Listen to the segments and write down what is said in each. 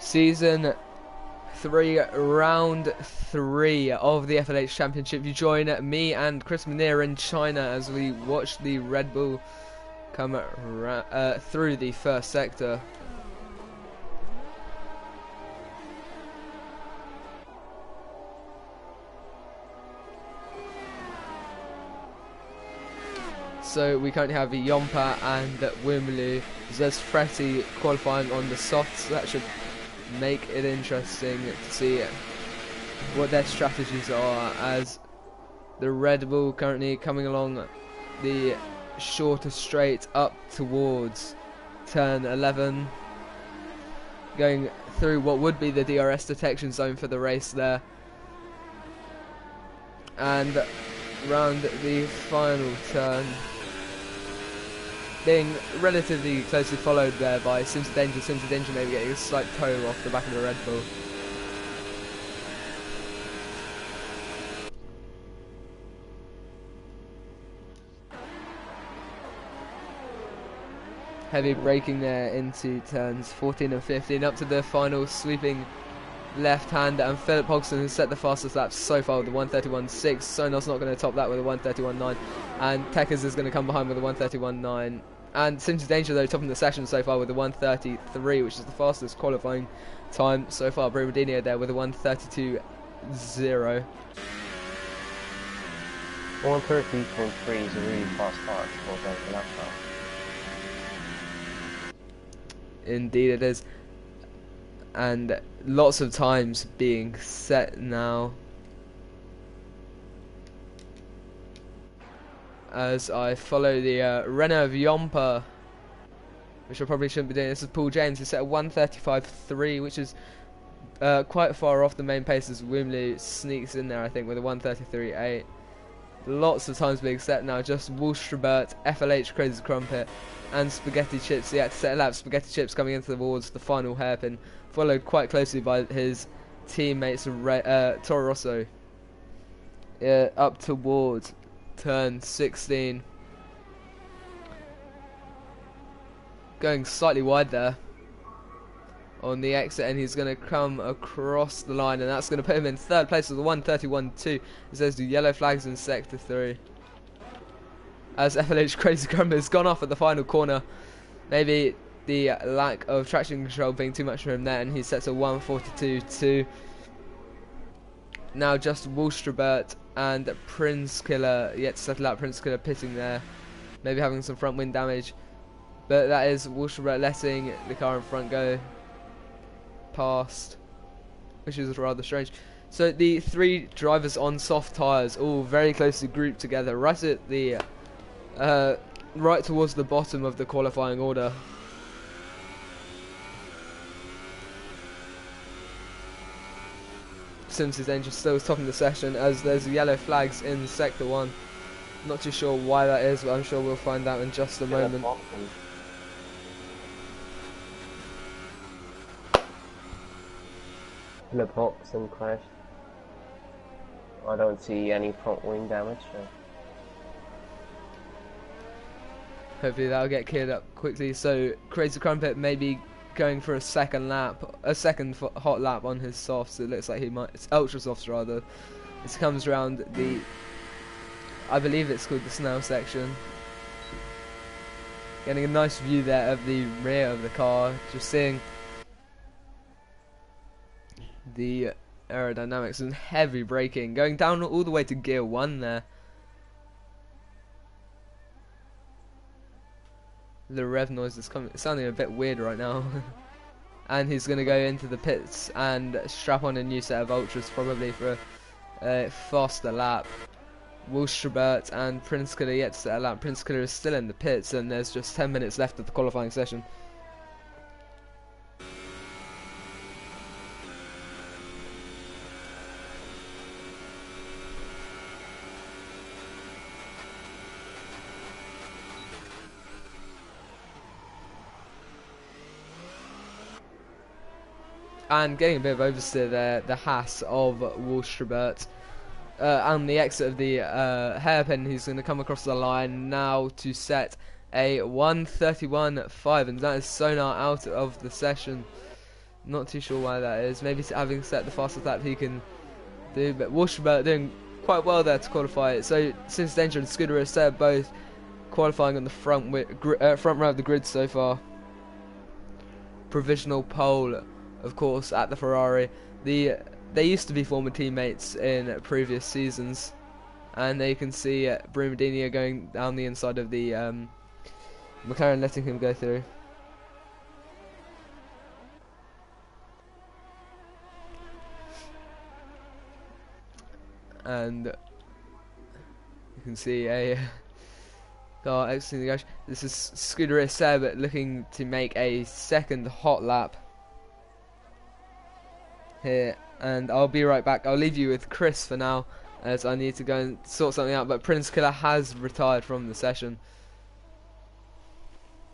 Season 3, Round 3 of the FLH Championship. You join me and Chris Munir in China as we watch the Red Bull come through the first sector. So we currently have Yompa and Wimlu. There's Fretty qualifying on the softs. That should make it interesting to see what their strategies are, as the Red Bull currently coming along the shorter straight up towards turn 11, going through what would be the DRS detection zone for the race there, and round the final turn, being relatively closely followed there by Simpson Danger. Simpson Danger maybe getting a slight toe off the back of the Red Bull. Heavy braking there into turns 14 and 15, up to the final sweeping left-hander, and Philip Hodgson has set the fastest lap so far with a 1:31.6. Sonos not going to top that with a 1:31.9, and Tekers is going to come behind with a 1:31.9. And Simpson Danger though topping the session so far with a 1:33, which is the fastest qualifying time so far. Brumadinho there with a 1:32.0. 1:33.3 is a really fast start for the lap time. Indeed it is, and lots of times being set now. As I follow the Renault of Yompa, which I probably shouldn't be doing. This is Paul James, who set a 1:35.3, which is quite far off the main pace, as Wimley sneaks in there, I think, with a 1:33.8. Lots of times being set now. Just Woolstrabert, FLH Crazy Crumpet, and Spaghetti Chips yet to set a lap. Spaghetti Chips coming into towards the final hairpin, followed quite closely by his teammates Toro Rosso up towards turn 16, going slightly wide there on the exit, and he's going to come across the line, and that's going to put him in third place with a 1:31.2. As there's the yellow flags in sector 3, as FLH Crazy Grumble has gone off at the final corner. Maybe the lack of traction control being too much for him there, and he sets a 1:42.2. Now just Woolstrabert and Prince Killer yet to settle out. Prince Killer pitting there, maybe having some front wind damage, but that is Woolstrabert letting the car in front go past, which is rather strange. So the three drivers on soft tyres, all very closely grouped together, right at the right towards the bottom of the qualifying order. Simpson's Danger still topping the session, as there's yellow flags in sector 1. Not too sure why that is, but I'm sure we'll find out in just a moment. Philip Hodgson crashed. I don't see any front wing damage. So. Hopefully that'll get cleared up quickly. So Crazy Crumpet maybe going for a second hot lap on his softs. It looks like he might, it's ultra softs rather. This comes around the, I believe it's called the Snell section. Getting a nice view there of the rear of the car, just seeing the aerodynamics and heavy braking, going down all the way to gear 1 there. The rev noise is sounding a bit weird right now. And he's going to go into the pits and strap on a new set of ultras, probably for a faster lap. Woolstrabert and Prince Killer yet to set a lap. Prince Killer is still in the pits, and there's just 10 minutes left of the qualifying session. And getting a bit of oversteer there, the Haas of Woolstrabert. On the exit of the hairpin, he's going to come across the line now to set a 1:31.5, and that is Sonar out of the session. Not too sure why that is. Maybe having set the fastest lap he can do. But Walshaber doing quite well there to qualify it. So since Danger and Scuderius are both qualifying on the front row of the grid so far. Provisional pole, of course, at the Ferrari. They used to be former teammates in previous seasons, and there you can see Brumadinho going down the inside of the McLaren, letting him go through. And you can see a car exiting the garage. This is Scuderius Seb looking to make a second hot lap here, and I'll be right back. I'll leave you with Chris for now, as I need to go and sort something out. But Prince Killer has retired from the session.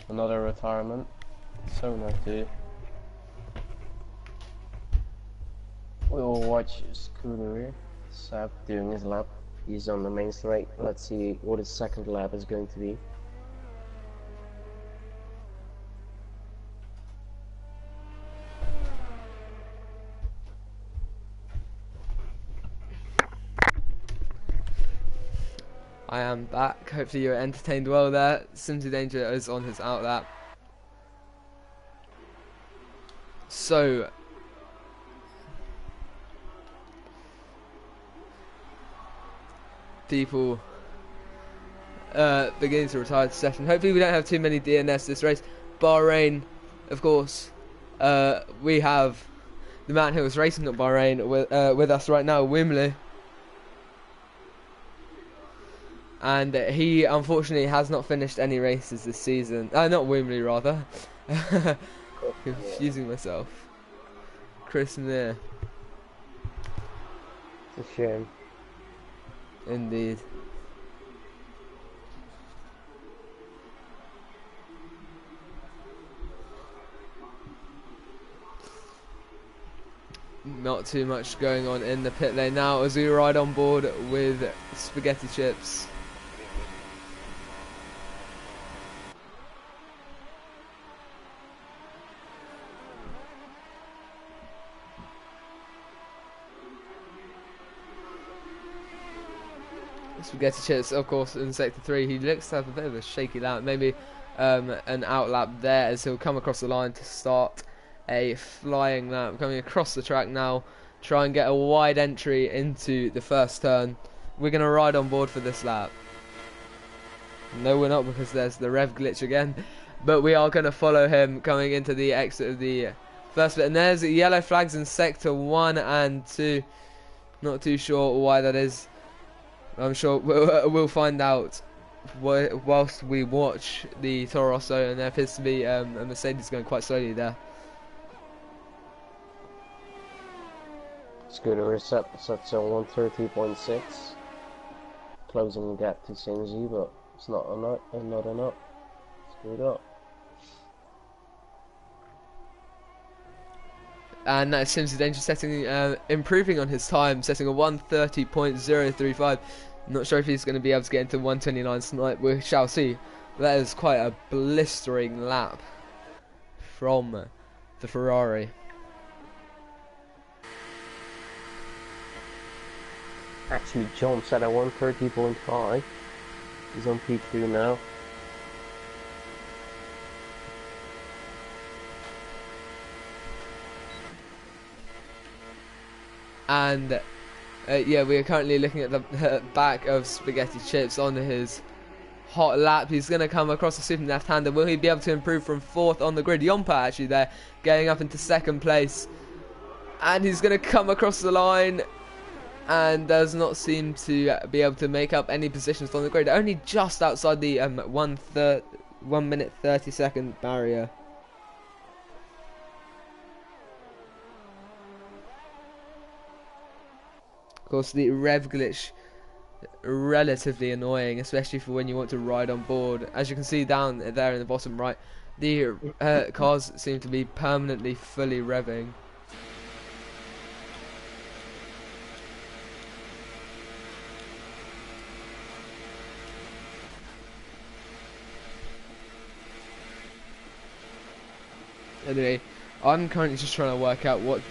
Another retirement. So not too. We'll watch Scuderius Seb doing his lap. He's on the main straight. Let's see what his second lap is going to be. I am back. Hopefully you're entertained well there. Simsy Danger is on his out lap. So people beginning to retire the session. Hopefully we don't have too many DNS this race. Bahrain, of course. We have the man who was racing at Bahrain with us right now, Wimley. And he unfortunately has not finished any races this season. Not Wimley, rather. Confusing myself. Chris Mir. It's a shame. Indeed. Not too much going on in the pit lane now as we ride on board with Spaghetti Chips. Spaghetti Chips, of course, in Sector 3. He looks to have a bit of a shaky lap. Maybe an out lap there as he'll come across the line to start a flying lap. Coming across the track now. Try and get a wide entry into the first turn. We're going to ride on board for this lap. No, we're not, because there's the rev glitch again. But we are going to follow him coming into the exit of the first bit. And there's yellow flags in Sector 1 and 2. Not too sure why that is. I'm sure we'll find out whilst we watch the Toro Rosso, and there appears to be a Mercedes going quite slowly there. Scuderius sets on 130.6, closing the gap to Sinji, but it's not enough. Screwed up. And that's Simsy Danger setting, improving on his time, setting a 130.035. Not sure if he's going to be able to get into 129 tonight. We shall see. That is quite a blistering lap from the Ferrari. Actually jumps at a 130.5. He's on P2 now. And yeah, we are currently looking at the back of Spaghetti Chips on his hot lap. He's going to come across the super left-hander. Will he be able to improve from 4th on the grid? Yompa actually there, getting up into 2nd place. And he's going to come across the line and does not seem to be able to make up any positions on the grid. Only just outside the 1 minute 30 second barrier. Of course, the rev glitch, relatively annoying, especially for when you want to ride on board. As you can see down there in the bottom right, the cars seem to be permanently fully revving. Anyway, I'm currently just trying to work out what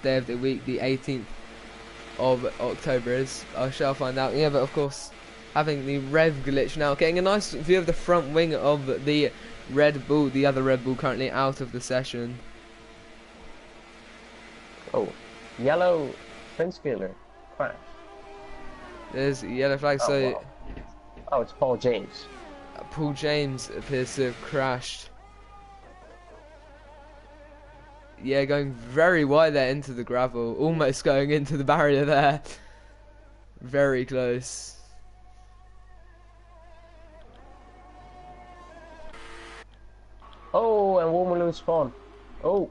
day of the week the 18th of October is. I shall find out. Yeah, but of course, having the rev glitch now, getting a nice view of the front wing of the Red Bull, the other Red Bull currently out of the session. Oh, yellow fence killer. Crash. There's a yellow flag, Oh, so wow. Oh, it's Paul James. Paul James appears to have crashed. Yeah, going very wide there into the gravel, almost going into the barrier there. Very close. Oh, and Womaloo spawn. Oh.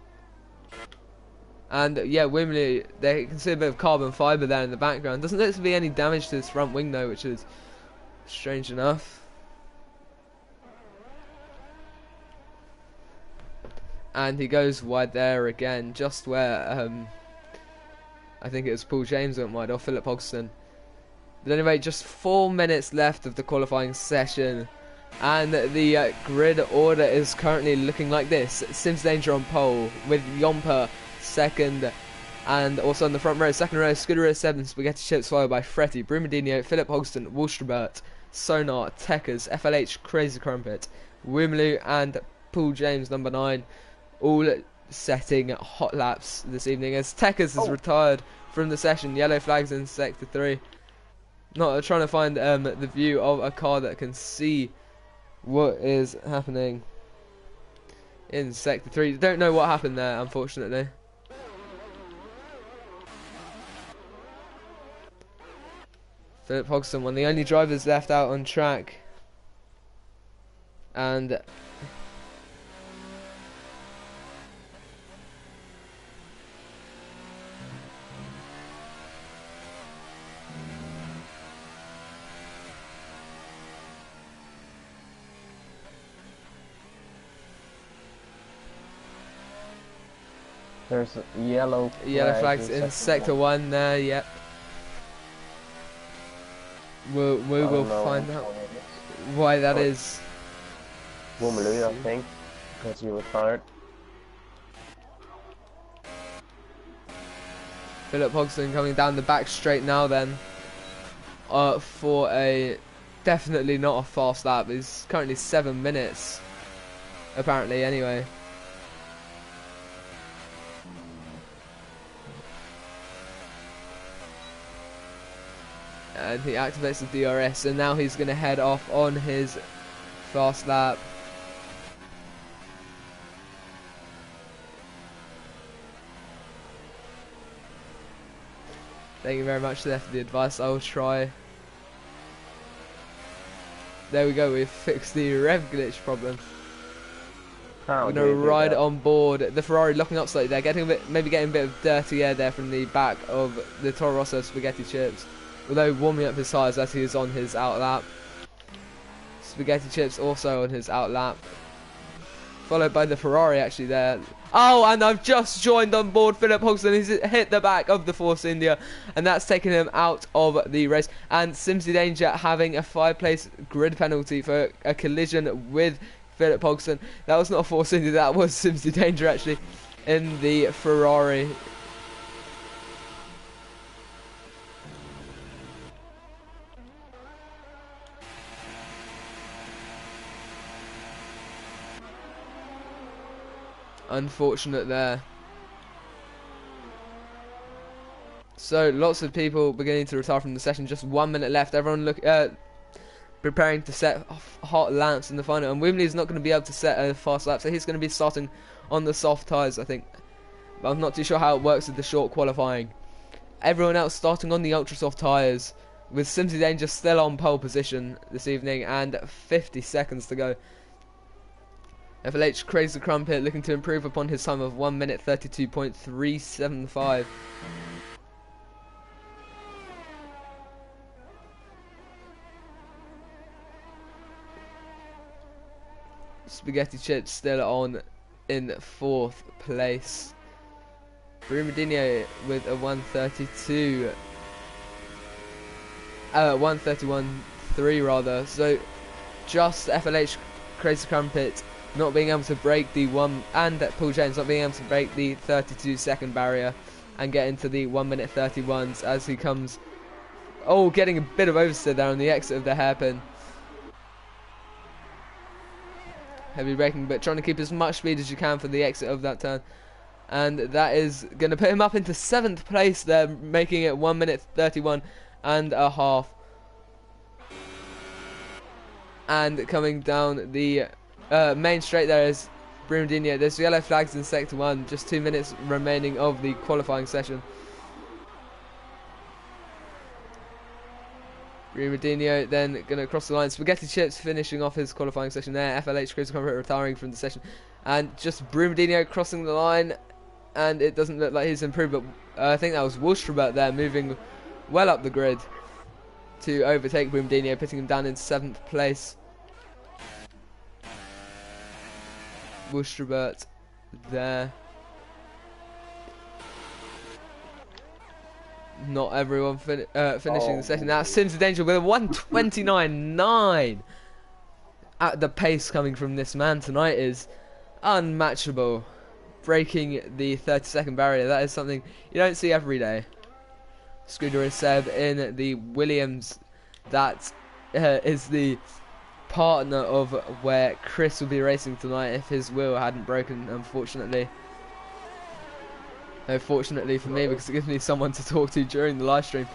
And yeah, Wimley, they can see a bit of carbon fibre there in the background. Doesn't look to be any damage to his front wing though, which is strange enough. And he goes wide there again, just where I think it was Paul James went wide, or Philip Hodgson. But anyway, just 4 minutes left of the qualifying session, and the grid order is currently looking like this: Sims Danger on pole, with Yomper second, and also on the front row, second row, Scooter 7, Spaghetti Chips, followed by Fretty, Brumadinho, Philip Hodgson, Wallstrabert, Sonar, Techers, FLH, Crazy Crumpet, Wimloo, and Paul James, number 9, all setting hot laps this evening as Techers has retired from the session. Yellow flags in sector 3. Not trying to find the view of a car that can see what is happening in sector 3. Don't know what happened there, unfortunately. Philip Hodgson, one of the only drivers left out on track, and There's a yellow flags in sector 1 there, yep. We will find out why that is. Womaloo, I think, because he retired. Philip Hodgson coming down the back straight now then, for a definitely not a fast lap. It's currently 7 minutes, apparently, anyway. And he activates the DRS, and now he's going to head off on his fast lap. Thank you very much there for the advice. I will try. There we go, we've fixed the rev glitch problem. We're going to ride on board the Ferrari, locking up slightly there, maybe getting a bit of dirty air there from the back of the Toro Rosso Spaghetti Chips, although warming up his tyres as he is on his out lap. Spaghetti Chips also on his out lap, followed by the Ferrari actually there. Oh, and I've just joined on board Philip Hodgson. He's hit the back of the Force India, and that's taken him out of the race. And Simsy Danger having a 5-place grid penalty for a collision with Philip Hodgson. That was not a Force India, that was Simsy Danger actually in the Ferrari. Unfortunate there. So lots of people beginning to retire from the session. Just 1 minute left. Everyone preparing to set hot laps in the final. And Wimley is not going to be able to set a fast lap, so he's going to be starting on the soft tyres, I think. But I'm not too sure how it works with the short qualifying. Everyone else starting on the ultra soft tyres, with Simsy Danger still on pole position this evening, and 50 seconds to go. FLH Crazy Crumpet looking to improve upon his time of 1 minute 32.375. Spaghetti Chips still on in 4th place. Brumadinho with a 132. 131.3 rather. So just FLH Crazy Crumpet not being able to break the Paul James not being able to break the 32-second barrier and get into the 1 minute 31s as he comes, getting a bit of oversteer there on the exit of the hairpin. Heavy braking, but trying to keep as much speed as you can for the exit of that turn. And that is going to put him up into 7th place there, making it 1 minute 31 and a half. And coming down the main straight there is Brumadinho. There's yellow flags in sector 1, just 2 minutes remaining of the qualifying session. Brumadinho then going to cross the line. Spaghetti Chips finishing off his qualifying session there. FLH Cruiser Comfort retiring from the session. And just Brumadinho crossing the line. And it doesn't look like he's improved, but I think that was Wolstrabert there moving well up the grid to overtake Brumadinho, putting him down in 7th place. Wolstrabert there. Not everyone finishing the session. Now Sims of Danger with a 1:29.9. At the pace coming from this man tonight is unmatchable. Breaking the 30-second barrier. That is something you don't see every day. Scooter is Seb in the Williams. That is the partner of where Chris will be racing tonight if his wheel hadn't broken, unfortunately. No, fortunately for me, because it gives me someone to talk to during the live stream.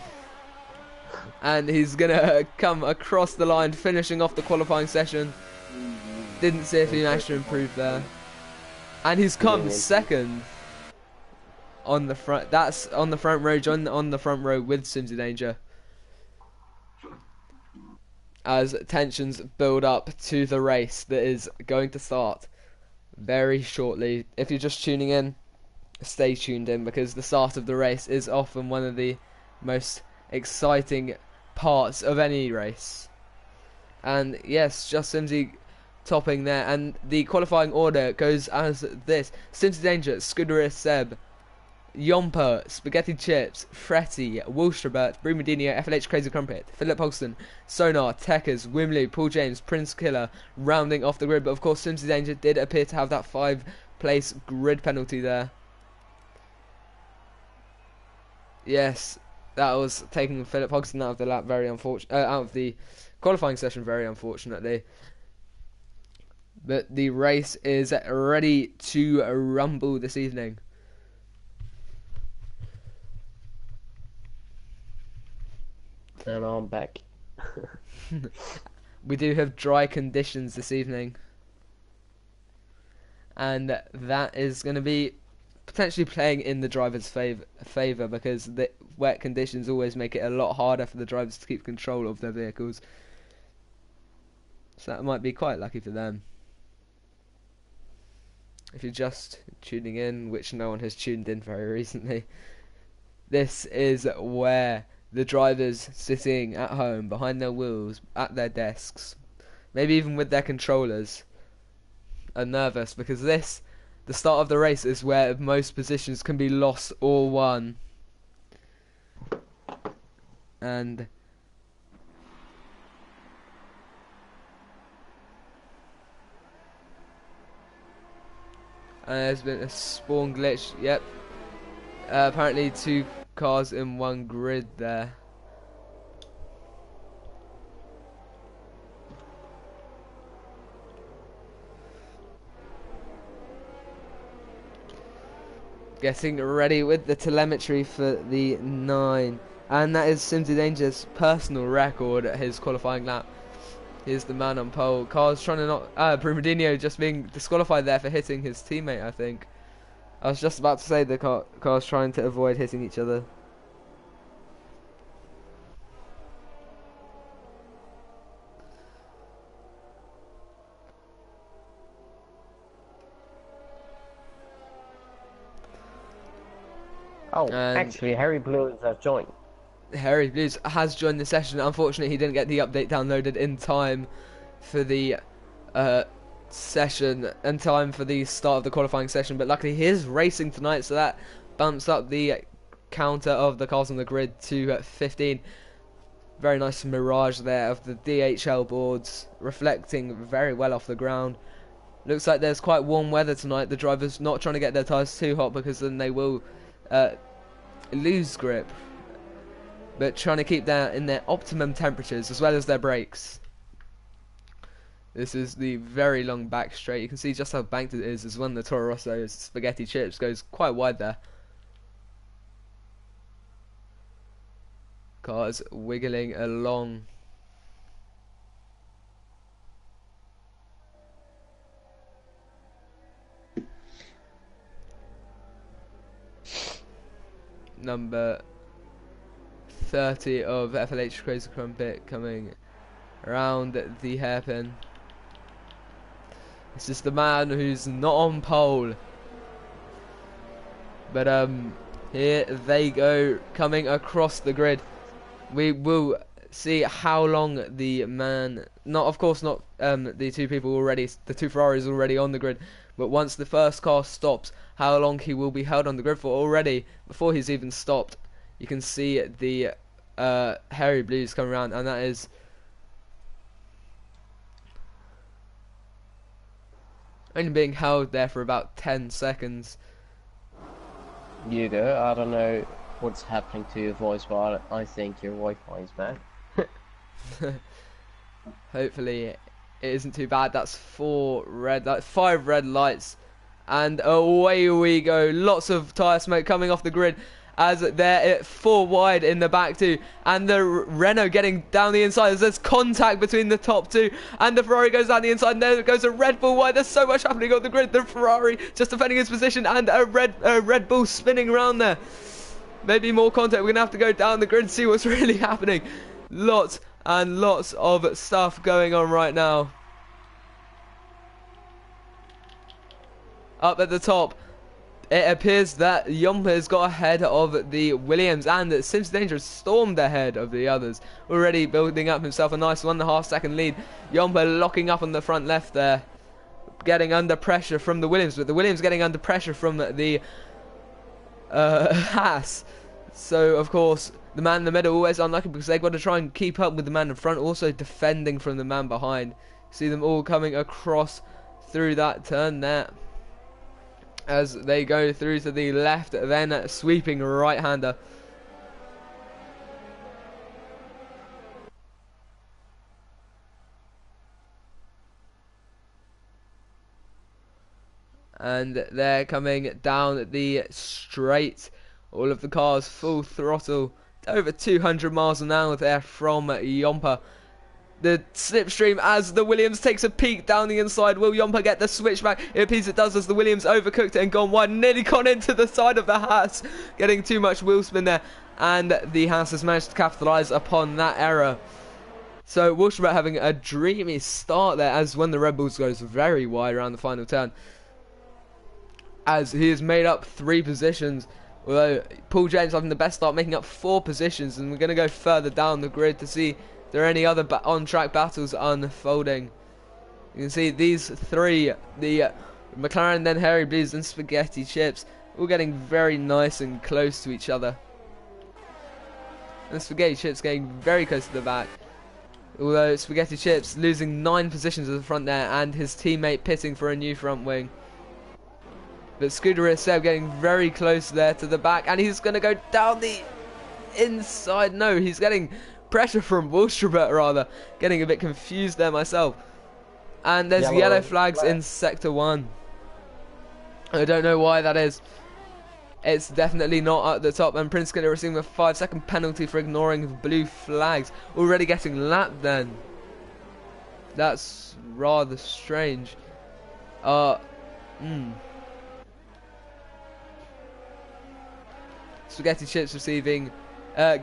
And he's going to come across the line, finishing off the qualifying session. Didn't see if he managed to improve there. And he's come 2nd on the front. That's on the front row, John, on the front row with Simsy Danger. As tensions build up to the race that is going to start very shortly. If you're just tuning in, stay tuned in, because the start of the race is often one of the most exciting parts of any race. And yes, just Simsy topping there, and the qualifying order goes as this: Simsy Danger, Scuderius Seb, Yomper, Spaghetti Chips, Fretty, Wolstrabert, Brumadinho, FLH Crazy Crumpet, Philip Holston, Sonar, Techers, Wimley, Paul James, Prince Killer, rounding off the grid. But of course Simsy Danger did appear to have that 5-place grid penalty there. Yes, that was taking Philip Hodgson out of the lap, very unfortunate, out of the qualifying session, very unfortunately. But the race is ready to rumble this evening. And I'm back. We do have dry conditions this evening, and that is going to be potentially playing in the driver's favour, because the wet conditions always make it a lot harder for the drivers to keep control of their vehicles. So that might be quite lucky for them. If you're just tuning in, which no one has tuned in very recently, this is where the drivers sitting at home behind their wheels at their desks, maybe even with their controllers, are nervous, because the start of the race is where most positions can be lost or won. And there's been a spawn glitch. Yep. Apparently 2 cars in one grid there. Getting ready with the telemetry for the 9. And that is Simsy Danger's personal record at his qualifying lap. Here's the man on pole. Car's trying to not... Brumadinho just being disqualified there for hitting his teammate, I think. I was just about to say the car's trying to avoid hitting each other. Oh, actually, Harry Blues has joined. Harry Blues has joined the session. Unfortunately, he didn't get the update downloaded in time for the session, in time for the start of the qualifying session. But luckily, he is racing tonight, so that bumps up the counter of the cars on the grid to 15. Very nice mirage there of the DHL boards, reflecting very well off the ground. Looks like there's quite warm weather tonight. The drivers not trying to get their tyres too hot because then they will lose grip. But trying to keep that in their optimum temperatures as well as their brakes. This is the very long back straight. You can see just how banked it is as when the Toro Rosso's Spaghetti Chips goes quite wide there. Cars wiggling along. Number 30 of FLH Crazy Crumpet coming around the hairpin. This is the man who's not on pole. But here they go, coming across the grid. We will see how long the man, of course not the two people already, the two Ferraris already on the grid, but once the first car stops, how long he will be held on the grid for already, before he's even stopped. You can see the hairy blues coming around, and that is only being held there for about 10 seconds. Hugo, I don't know what's happening to your voice, but I think your Wi-Fi is bad. Hopefully it isn't too bad. That's 5 red lights, and away we go. Lots of tyre smoke coming off the grid as they're at 4 wide in the back two, and the Renault getting down the inside as there's contact between the top two, and the Ferrari goes down the inside, and there goes a Red Bull wide. There's so much happening on the grid. The Ferrari just defending his position, and a Red Bull spinning around there. Maybe more contact. We're gonna have to go down the grid and see what's really happening. Lots and lots of stuff going on right now. Up at the top, it appears that Jumper's got ahead of the Williams, and Simpson Dangerous stormed ahead of the others, already building up himself a nice 1.5 second lead. Jumper locking up on the front left there, getting under pressure from the Williams, but the Williams getting under pressure from the Haas. So of course the man in the middle always unlucky because they've got to try and keep up with the man in front, also defending from the man behind. See them all coming across through that turn there as they go through to the left, then sweeping right-hander. And they're coming down the straight. All of the cars full throttle, over 200 miles an hour there from Jumper. The slipstream as the Williams takes a peek down the inside. Will Jumper get the switchback? It appears it does as the Williams overcooked it and gone wide. Nearly gone into the side of the Haas. Getting too much wheel spin there. And the Haas has managed to capitalise upon that error. So Wilshire having a dreamy start there as when the Red Bulls goes very wide around the final turn. As he has made up 3 positions. Although Paul James having the best start, making up 4 positions. And we're going to go further down the grid to see if there are any other on-track battles unfolding. You can see these 3, the McLaren, then Hairy Blues and Spaghetti Chips, all getting very nice and close to each other. And Spaghetti Chips getting very close to the back. Although Spaghetti Chips losing 9 positions at the front there, and his teammate pitting for a new front wing. But Scooter Seb getting very close there to the back, and he's going to go down the inside. No, he's getting pressure from Wilstrobert rather. Getting a bit confused there myself. And there's yellow flags in Sector 1. I don't know why that is. It's definitely not at the top, and Prince Killer receiving a 5-second penalty for ignoring blue flags. Already getting lapped then. That's rather strange. Spaghetti Chips receiving,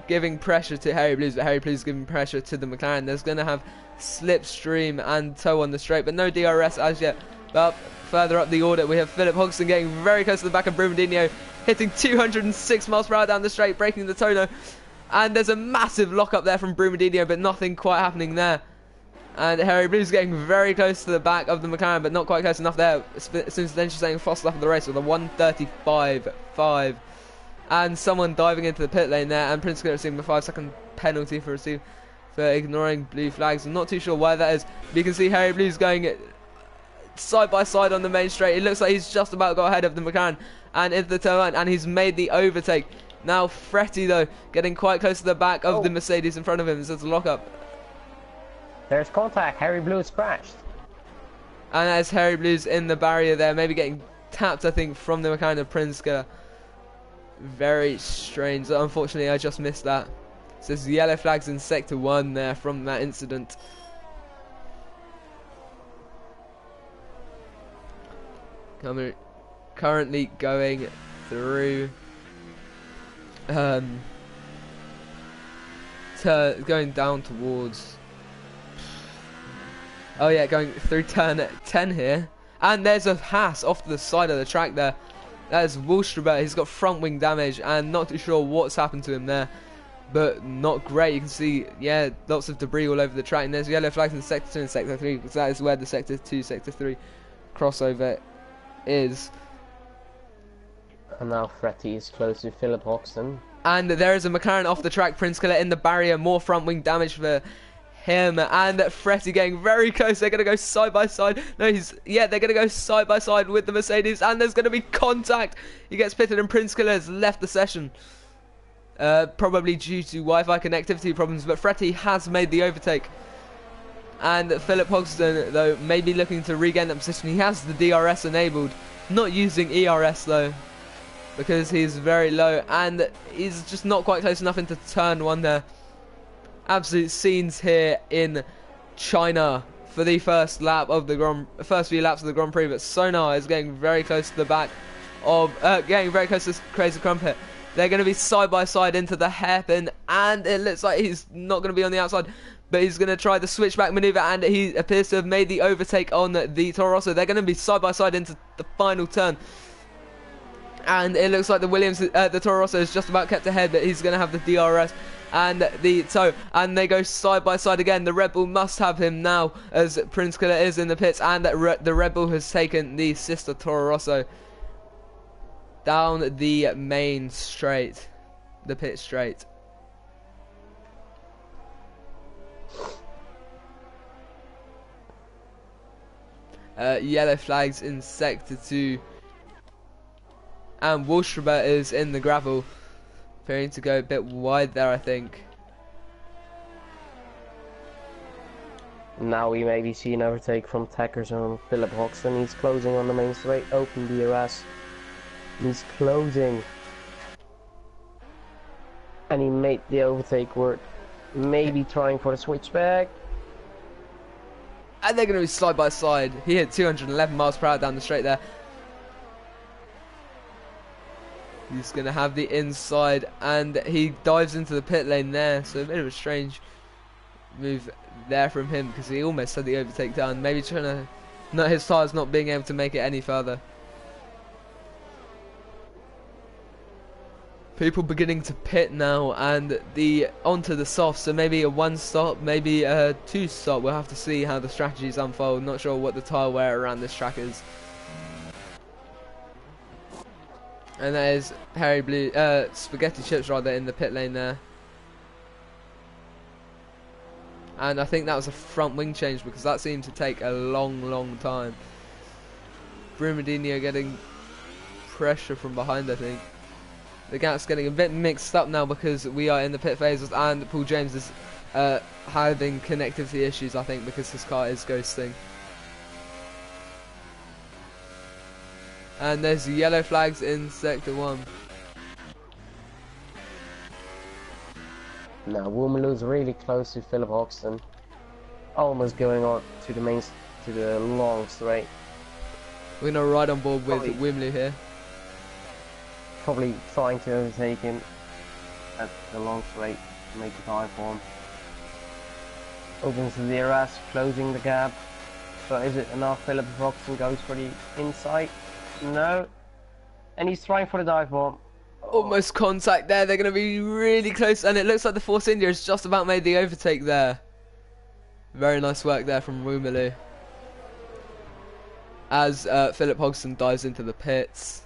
giving pressure to Hairy Blues, but Hairy Blues giving pressure to the McLaren. There's going to have slipstream and toe on the straight, but no DRS as yet. But further up the order, we have Philip Hodgson getting very close to the back of Brumadinho, hitting 206 miles per hour down the straight, breaking the tono. And there's a massive lock up there from Brumadinho, but nothing quite happening there. And Hairy Blues getting very close to the back of the McLaren, but not quite close enough there. Since then she's saying fast lap of the race with a 1:35.5. And someone diving into the pit lane there, and Prince Killer receiving a 5-second penalty for ignoring blue flags. I'm not too sure why that is, but you can see Hairy Blues going side by side on the main straight. It looks like he's just about got ahead of the McLaren and into the turn line, and he's made the overtake. Now Fretty though getting quite close to the back of the Mercedes in front of him. There's a lockup. There's contact. Harry Blue's crashed. And as Harry Blue's in the barrier there, maybe getting tapped, I think, from the McLaren of Prinska. Very strange. Unfortunately, I just missed that. So there's yellow flags in Sector 1 there from that incident. Currently going through... going down towards... Oh yeah, going through turn 10 here. And there's a Haas off to the side of the track there. That is Wallström. He's got front wing damage and not too sure what's happened to him there. But not great. You can see, yeah, lots of debris all over the track. And there's yellow flags in Sector 2 and Sector 3, because that is where the Sector 2, Sector 3 crossover is. And now Fretty is close to Philip Hoxton. And there is a McLaren off the track. Prinskiller in the barrier. More front wing damage for him. And Fretty getting very close. They're going to go side by side. No, they're going to go side by side with the Mercedes. And there's going to be contact. He gets pitted and Prinskiller has left the session. Probably due to Wi-Fi connectivity problems. But Fretty has made the overtake. And Philip Hoxton, though, may be looking to regain that position. He has the DRS enabled. Not using ERS, though, because he's very low. And he's just not quite close enough into turn 1 there. Absolute scenes here in China for the first lap of the first few laps of the Grand Prix. But Sonar is getting very close to the back of, getting very close to Crazy Crumpet. They're going to be side by side into the hairpin, and it looks like he's not going to be on the outside, but he's going to try the switchback maneuver, and he appears to have made the overtake on the Toro Rosso. They're going to be side by side into the final turn. And it looks like the Toro Rosso is just about kept ahead, but he's going to have the DRS and the toe, and they go side by side again. The Red Bull must have him now, as Prince Killer is in the pits, and the Red Bull has taken the sister Toro Rosso down the main straight, the pit straight. Yellow flags in Sector 2. And Wallström is in the gravel, appearing to go a bit wide there, I think. Now we maybe see an overtake from Tackers on Philip Hoxton. He's closing on the main straight, open DRS. He's closing. And he made the overtake work. Maybe trying for the switchback. And they're going to be side by side. He hit 211 miles per hour down the straight there. He's going to have the inside, and he dives into the pit lane there. So a bit of a strange move there from him, because he almost had the overtake down. Maybe trying to, not his tyres not being able to make it any further. People beginning to pit now, and onto the soft. So maybe a 1 stop, maybe a 2 stop. We'll have to see how the strategies unfold. Not sure what the tyre wear around this track is. And that is Harry Blue, Spaghetti Chips rather, in the pit lane there. And I think that was a front wing change, because that seemed to take a long time. Brumadinho getting pressure from behind, I think. The gap's getting a bit mixed up now, because we are in the pit phases, and Paul James is having connectivity issues, I think, because his car is ghosting. And there's yellow flags in Sector 1. Now Woomaloo's really close to Philip Hoxton. Almost going on to the long straight. We're gonna ride on board with Wimley here. Probably trying to overtake him at the long straight to make the time for him. Opens the DRS, closing the gap. So is it enough? Philip Hoxton goes for the inside. No. And he's trying for the dive bomb. Almost contact there. They're going to be really close, and it looks like the Force India has just about made the overtake there. Very nice work there from Woomaloo. As Philip Hoxton dives into the pits.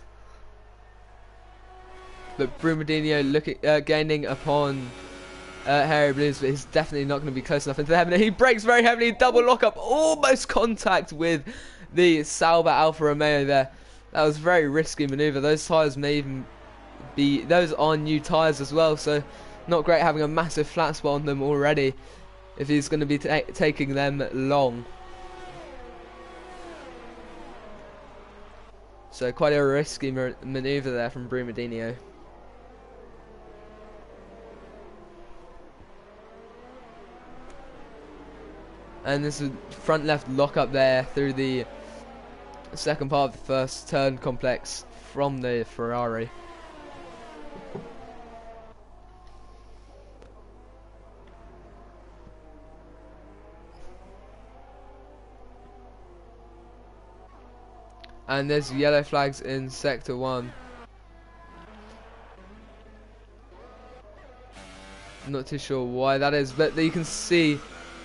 But Brumadinho gaining upon Harry Blues, but he's definitely not going to be close enough into the heaven. He brakes very heavily, double lockup, almost contact with the Sauber Alfa Romeo there. That was a very risky manoeuvre. Those tyres may even be... Those are new tyres as well, so not great having a massive flat spot on them already if he's going to be taking them long. So quite a risky manoeuvre there from Brumadinho. And this is front left lock up there through the second part of the first turn complex from the Ferrari. And there's yellow flags in sector 1. Not too sure why that is, but you can see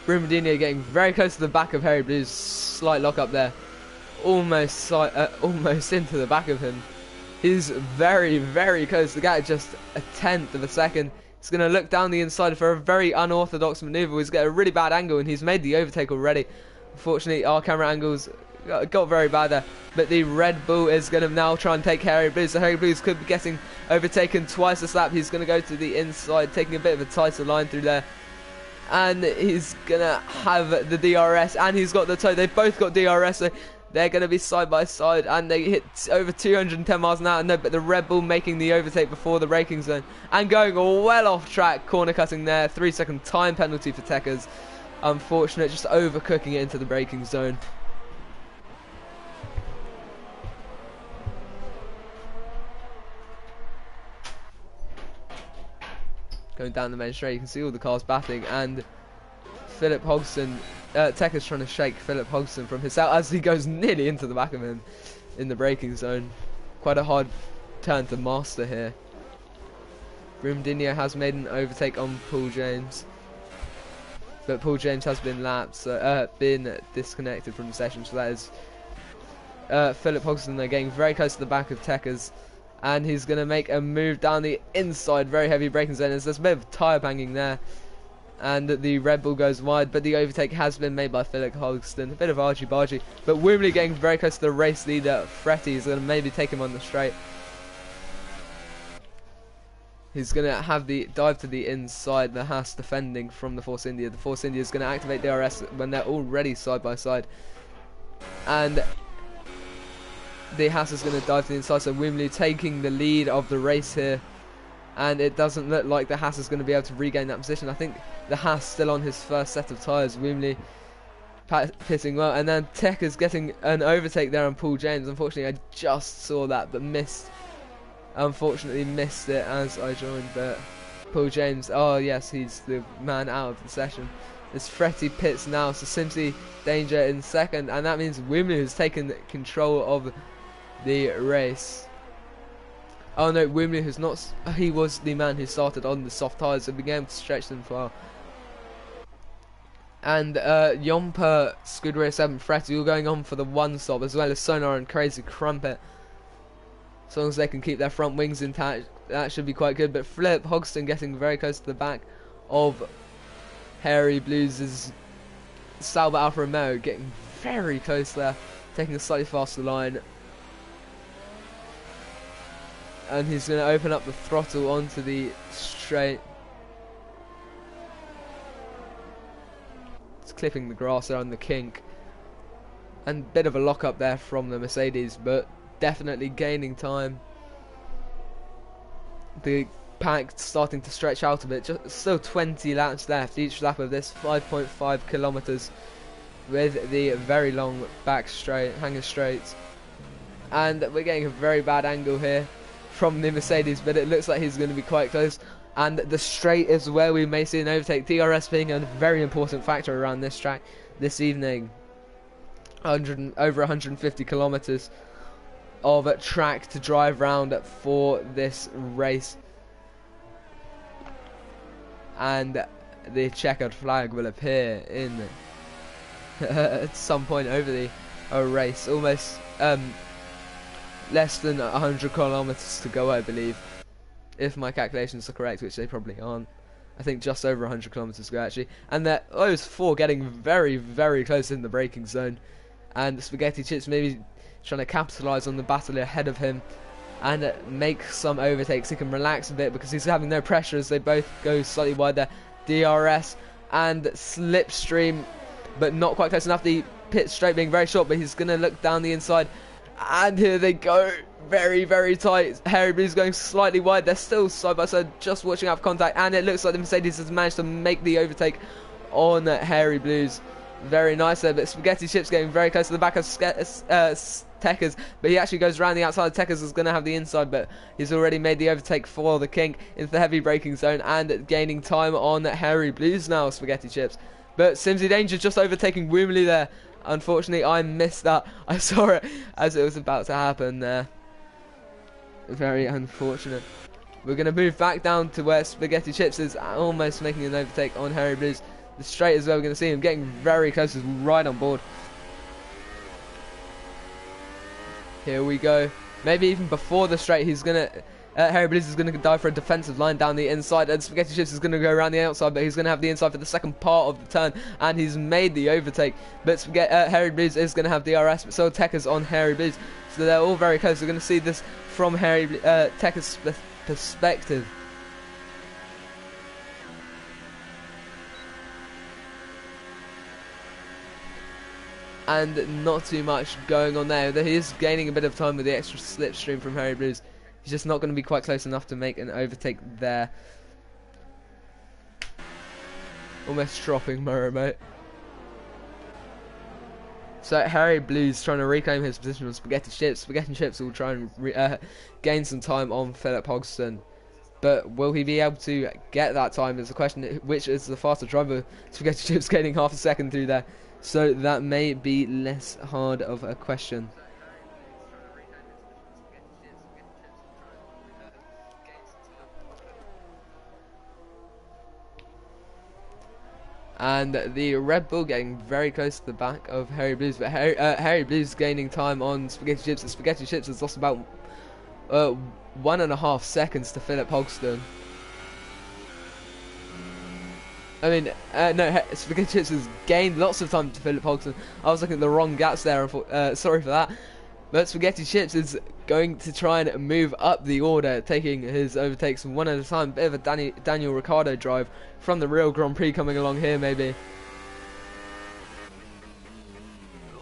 Brumadinho getting very close to the back of Harry Blue's. Slight lock up there, almost into the back of him. He's very, very close. The gap just a tenth of a second. He's going to look down the inside for a very unorthodox manoeuvre. He's got a really bad angle, and he's made the overtake already. Unfortunately, our camera angles got very bad there, but the Red Bull is going to now try and take Harry Blues. So Harry Blues could be getting overtaken twice this lap. He's going to go to the inside, taking a bit of a tighter line through there, and he's going to have the DRS, and he's got the toe. They've both got DRS, so they're going to be side by side, and they hit over 210 miles an hour. No, but the Red Bull making the overtake before the braking zone and going well off track, corner cutting there. 3-second time penalty for Tekkers. Unfortunate, just overcooking it into the braking zone. Going down the main straight, you can see all the cars battling, and Philip Hodgson, Tekker's trying to shake Philip Hodgson from his out as he goes nearly into the back of him in the braking zone. Quite a hard turn to master here. Brumadinho has made an overtake on Paul James, but Paul James has been lapped, so, been disconnected from the session, so that is Philip Hodgson. They're getting very close to the back of Tekkers, and he's going to make a move down the inside, very heavy braking zone. There's a bit of tyre banging there, and the Red Bull goes wide, but the overtake has been made by Philip Hodgson. A bit of argy-bargy, but Wimley getting very close to the race leader. Fretty is going to maybe take him on the straight. He's going to have the dive to the inside, the Haas defending from the Force India. The Force India is going to activate DRS when they're already side by side, and the Haas is going to dive to the inside, so Wimley taking the lead of the race here, and it doesn't look like the Haas is going to be able to regain that position. I think the Haas still on his first set of tyres. Wimley pitting well, and then Tekker's getting an overtake there on Paul James. Unfortunately, I just saw that, but unfortunately missed it as I joined. But Paul James, oh yes, he's the man out of the session. It's Fretty pits now, so Simpsy danger in second, and that means Wimley has taken control of the race. Oh no, Wimley has not. He was the man who started on the soft tyres, so began to stretch them far. And Yomper, Scuderia 7, Fretty all going on for the one stop, as well as Sonar and Crazy Crumpet. As long as they can keep their front wings intact, that should be quite good. But Philip Hodgson getting very close to the back of Harry Blues' Sauber Alfa Romeo, getting very close there, taking a slightly faster line. And he's going to open up the throttle onto the straight. It's clipping the grass there on the kink. And a bit of a lock up there from the Mercedes, but definitely gaining time. The pack starting to stretch out a bit. Just still 20 laps left. Each lap of this 5.5 kilometers with the very long back straight, hanger straights. And we're getting a very bad angle here from the Mercedes, but it looks like he's going to be quite close. And the straight is where we may see an overtake. DRS being a very important factor around this track this evening. Over 150 kilometers of track to drive round for this race, and the checkered flag will appear in at some point over the race. Almost less than 100 kilometers to go, I believe, if my calculations are correct, which they probably aren't. I think just over 100 kilometers to go actually, and those four getting very, very close in the braking zone. and Spaghetti Chips maybe trying to capitalise on the battle ahead of him and make some overtakes. He can relax a bit because he's having no pressure as they both go slightly wide there. DRS and Slipstream, but not quite close enough. The pit straight being very short, but he's going to look down the inside, and here they go. Very, very tight. Hairy Blues going slightly wide. They're still side by side, just watching out for contact, and it looks like the Mercedes has managed to make the overtake on Hairy Blues. Very nice there, but Spaghetti Chips getting very close to the back of Tekkers, but he actually goes around the outside. Tekkers is going to have the inside, but he's already made the overtake for the King into the heavy braking zone and gaining time on Hairy Blues now, Spaghetti Chips. But Simsy Danger just overtaking Woomley there. Unfortunately, I missed that. I saw it as it was about to happen there. Very unfortunate. We're going to move back down to where Spaghetti Chips is almost making an overtake on Hairy Blues. The straight as well, we're going to see him getting very close, is right on board. Here we go. Maybe even before the straight, he's going to... Hairy Blues is going to dive for a defensive line down the inside, and Spaghetti Chips is going to go around the outside, but he's going to have the inside for the second part of the turn, and he's made the overtake. But Hairy Blues is going to have DRS, but so Tekkers on Hairy Blues. So they're all very close. We're going to see this from Tekker's perspective. And not too much going on there. He is gaining a bit of time with the extra slipstream from Hairy Blues. He's just not going to be quite close enough to make an overtake there. Almost dropping my remote. So Hairy Blues trying to reclaim his position on Spaghetti Chips. Spaghetti Chips will try and gain some time on Philip Hodgson. But will he be able to get that time is the question. Which is the faster driver? Spaghetti Chips gaining half a second through there. So that may be less hard of a question. And the Red Bull getting very close to the back of Hairy Blues, but Hairy Blues gaining time on Spaghetti Chips. And Spaghetti Chips has lost about 1.5 seconds to Philip Hodgson. I mean, no, Spaghetti Chips has gained lots of time to Philip Hodgson. I was looking at the wrong gaps there, sorry for that. But Spaghetti Chips is going to try and move up the order, taking his overtakes one at a time. Bit of a Daniel Ricciardo drive from the real Grand Prix coming along here, maybe.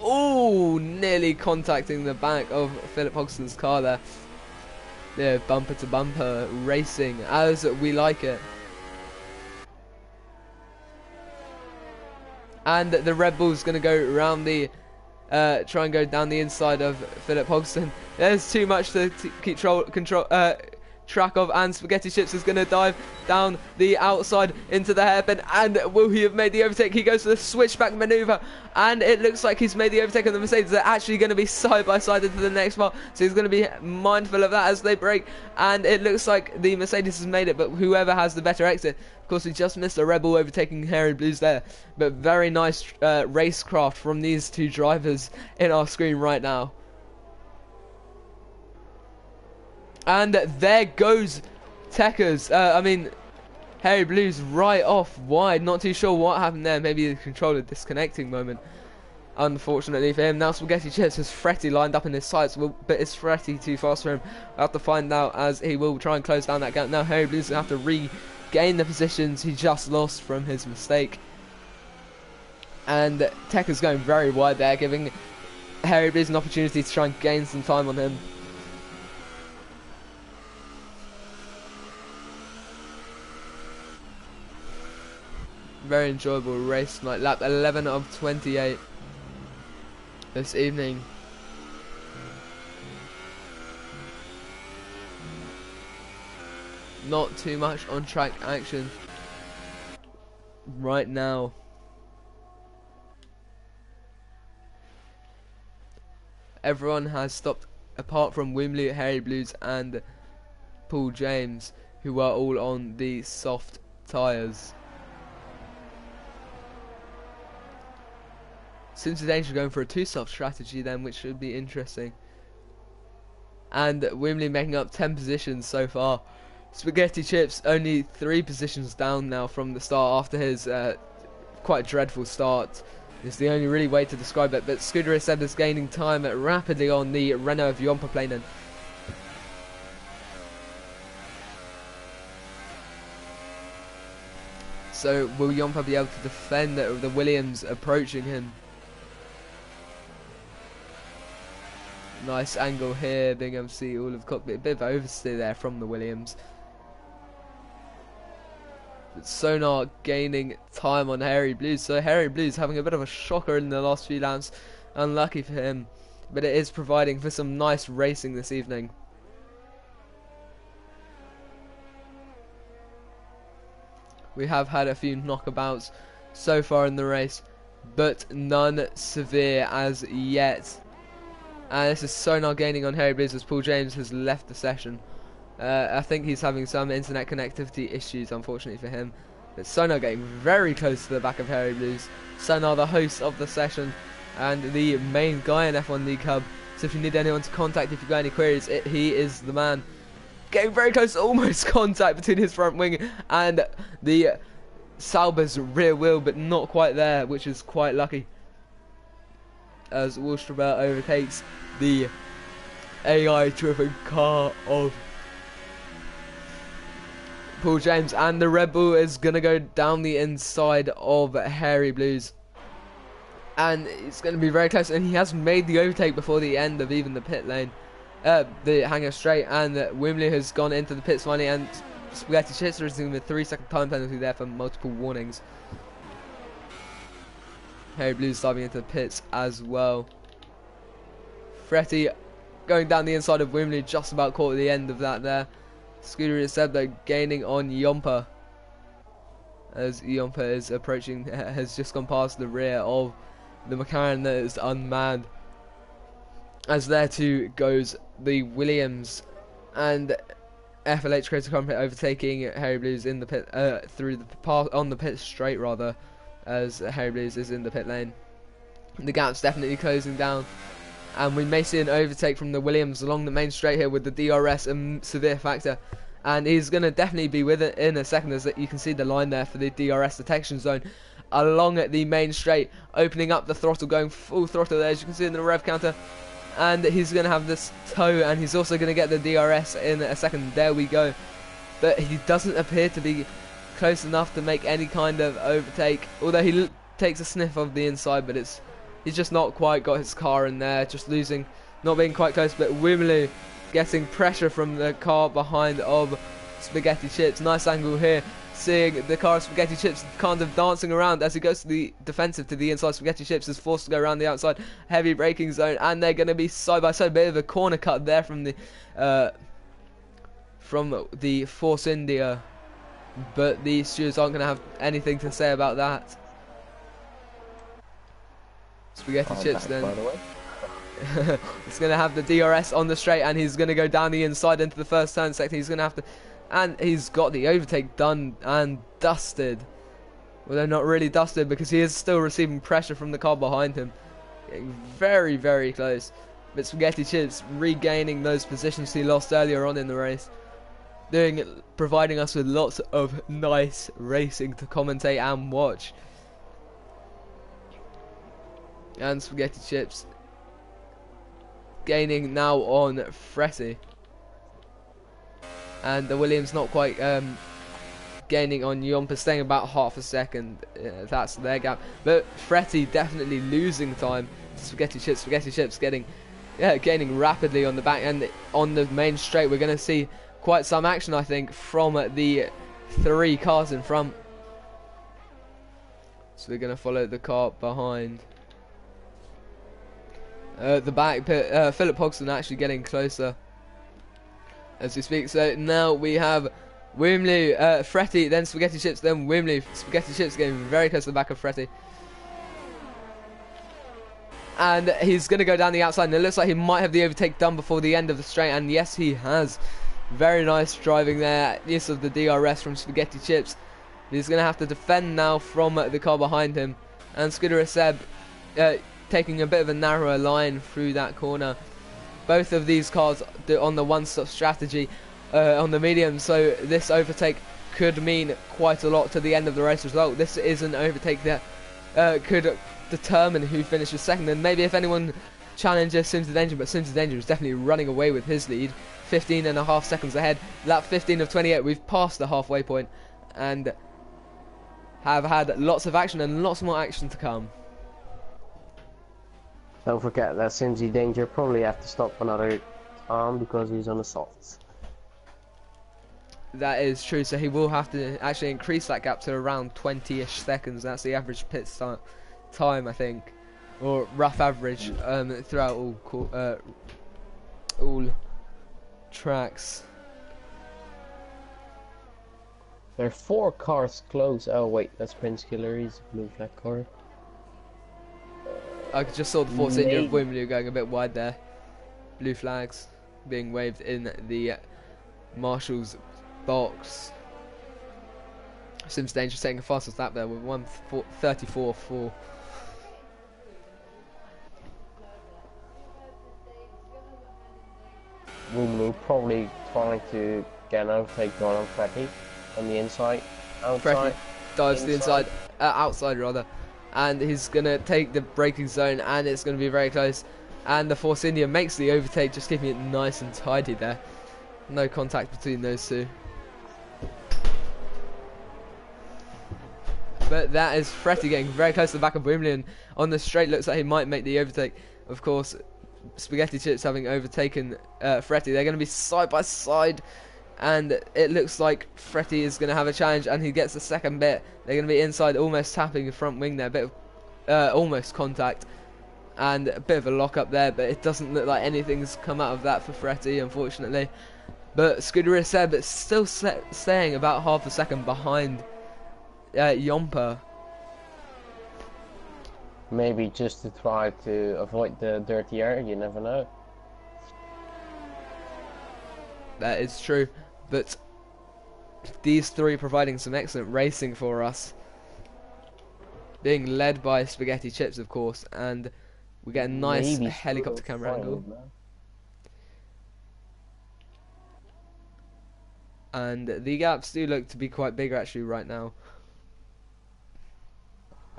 Oh, nearly contacting the back of Philip Hodgson's car there. Yeah, bumper to bumper racing as we like it. And the Red Bull's going to go around the try and go down the inside of Philip Hodgson. There's too much to keep track of, and Spaghetti Chips is going to dive down the outside into the hairpin, and will he have made the overtake? He goes for the switchback maneuver, and it looks like he's made the overtake on the Mercedes. They're actually going to be side by side into the next part, so he's going to be mindful of that as they brake, and it looks like the Mercedes has made it, but whoever has the better exit. Of course, we just missed a Red Bull overtaking Hairy Blues there, but very nice racecraft from these two drivers in our screen right now. And there goes Tekkers. Hairy Blues right off wide. Not too sure what happened there. Maybe the controller disconnecting moment. Unfortunately for him. Now Spaghetti Chips has Fretty lined up in his sights, but is Fretty too fast for him? We'll have to find out as he will try and close down that gap. Now Hairy Blues will have to regain the positions he just lost from his mistake. And Tekkers going very wide there, giving Hairy Blues an opportunity to try and gain some time on him. Very enjoyable race tonight. Lap 11 of 28 this evening. Not too much on track action right now. Everyone has stopped apart from Wimley, Hairy Blues and Paul James, who are all on the soft tyres. Seems the danger going for a two-soft strategy then, which should be interesting. And Wimley making up 10 positions so far. Spaghetti Chips only 3 positions down now from the start after his quite dreadful start It's the only really way to describe it. But Scuderi Seb is gaining time rapidly on the Renault of Yompa plane. So will Yompa be able to defend the Williams approaching him? Nice angle here, being able to see all of cockpit. A bit of oversteer there from the Williams. But Sonar gaining time on Harry Blues. So Harry Blues having a bit of a shocker in the last few laps. Unlucky for him. But it is providing for some nice racing this evening. We have had a few knockabouts so far in the race, but none severe as yet. And this is Sonar gaining on Harry Blues as Paul James has left the session. I think he's having some internet connectivity issues, unfortunately for him. But Sonar getting very close to the back of Harry Blues. Sonar, the host of the session and the main guy in F1 League Hub. So if you need anyone to contact, if you've got any queries, he is the man. Getting very close, almost contact between his front wing and the Sauber's rear wheel, but not quite there, which is quite lucky. As Wallström overtakes the AI-driven car of Paul James, and the Red Bull is going to go down the inside of Harry Blues. And it's going to be very close, and he has made the overtake before the end of even the pit lane. The hangar straight, and Wimley has gone into the pits finally, and Spaghetti Chips receiving a 3-second time penalty there for multiple warnings. Harry Blues diving into the pits as well. Fretty going down the inside of Wimley, just about caught at the end of that there. Scuderi Seb though gaining on Yompa, as Yompa is approaching, has just gone past the rear of the McLaren that is unmanned. As there too goes the Williams, and FLH Creator Company overtaking Harry Blues in the pit, through the path on the pit straight rather, as Harry Blues is in the pit lane. The gap's definitely closing down, and we may see an overtake from the Williams along the main straight here with the DRS a severe factor, and he's going to definitely be with it in a second, as you can see the line there for the DRS detection zone along at the main straight, opening up the throttle, going full throttle there, as you can see in the rev counter. And he's going to have this toe, and he's also going to get the DRS in a second. There we go. But he doesn't appear to be close enough to make any kind of overtake. Although he takes a sniff of the inside, but he's just not quite got his car in there. Just losing, not being quite close. But Wimley getting pressure from the car behind of Spaghetti Chips. Nice angle here. Seeing the car of Spaghetti Chips kind of dancing around as he goes to the defensive to the inside. Spaghetti Chips is forced to go around the outside, heavy braking zone, and they're going to be side by side. Bit of a corner cut there from the Force India, but the stewards aren't going to have anything to say about that. Spaghetti Chips then. By the way. He's going to have the DRS on the straight, and he's going to go down the inside into the first turn sector. He's going to have to. And he's got the overtake done and dusted. Well, they're not really dusted because he is still receiving pressure from the car behind him. Getting very, very close. But Spaghetti Chips regaining those positions he lost earlier on in the race. Providing us with lots of nice racing to commentate and watch. And Spaghetti Chips gaining now on Fretty. And the Williams not quite gaining on Yompa, staying about half a second. That's their gap. But Fretty definitely losing time to Spaghetti Chips. Spaghetti Chips gaining rapidly on the back, and on the main straight we're going to see quite some action, I think, from the three cars in front. So we're going to follow the car behind. The back pit, Philip Hodgson actually getting closer as we speak. So now we have Wimley, Fretty, then Spaghetti Chips, then Wimley. Spaghetti Chips getting very close to the back of Fretty. And he's going to go down the outside, and it looks like he might have the overtake done before the end of the straight, and yes he has. Very nice driving there, use of the DRS from Spaghetti Chips. He's going to have to defend now from the car behind him, and Scuderi Seb taking a bit of a narrower line through that corner. Both of these cars on the one-stop strategy on the medium, so this overtake could mean quite a lot to the end of the race result. This is an overtake that could determine who finishes second, and maybe if anyone challenges Sims the Danger, but Sims the Danger is definitely running away with his lead, 15.5 seconds ahead. Lap 15 of 28, we've passed the halfway point and have had lots of action and lots more action to come. Don't forget that Simsy Danger probably have to stop another time because he's on the softs. That is true, so he will have to actually increase that gap to around 20-ish seconds. That's the average pit start time, I think, or rough average throughout all tracks. There are 4 cars close. Oh wait, that's Prince Killer. He's a blue flag car. I just saw the Force India of Wimbley going a bit wide there. Blue flags being waved in the Marshall's box. Sims Danger taking a fastest lap there with 1:34.4. Wimbley probably trying to get an overtake going on Freddy on the inside. Freddy dives to the inside, outside rather, and he's gonna take the braking zone, and it's gonna be very close. And the Force India makes the overtake, just keeping it nice and tidy there. No contact between those two. But that is Fretty getting very close to the back of Wimbley, and on the straight looks like he might make the overtake. Of course, Spaghetti Chips having overtaken Fretty. They're going to be side by side, and it looks like Fretty is going to have a challenge, and he gets the second bit. They're going to be inside, almost tapping the front wing there, a bit of almost contact, and a bit of a lock up there, but it doesn't look like anything's come out of that for Fretty, unfortunately. But Scuderia Seb is still staying about half a second behind Yomper. Maybe just to try to avoid the dirty air, you never know. That is true, but these three providing some excellent racing for us. Being led by Spaghetti Chips, of course, and we get a nice helicopter camera angle. And the gaps do look to be quite big actually right now.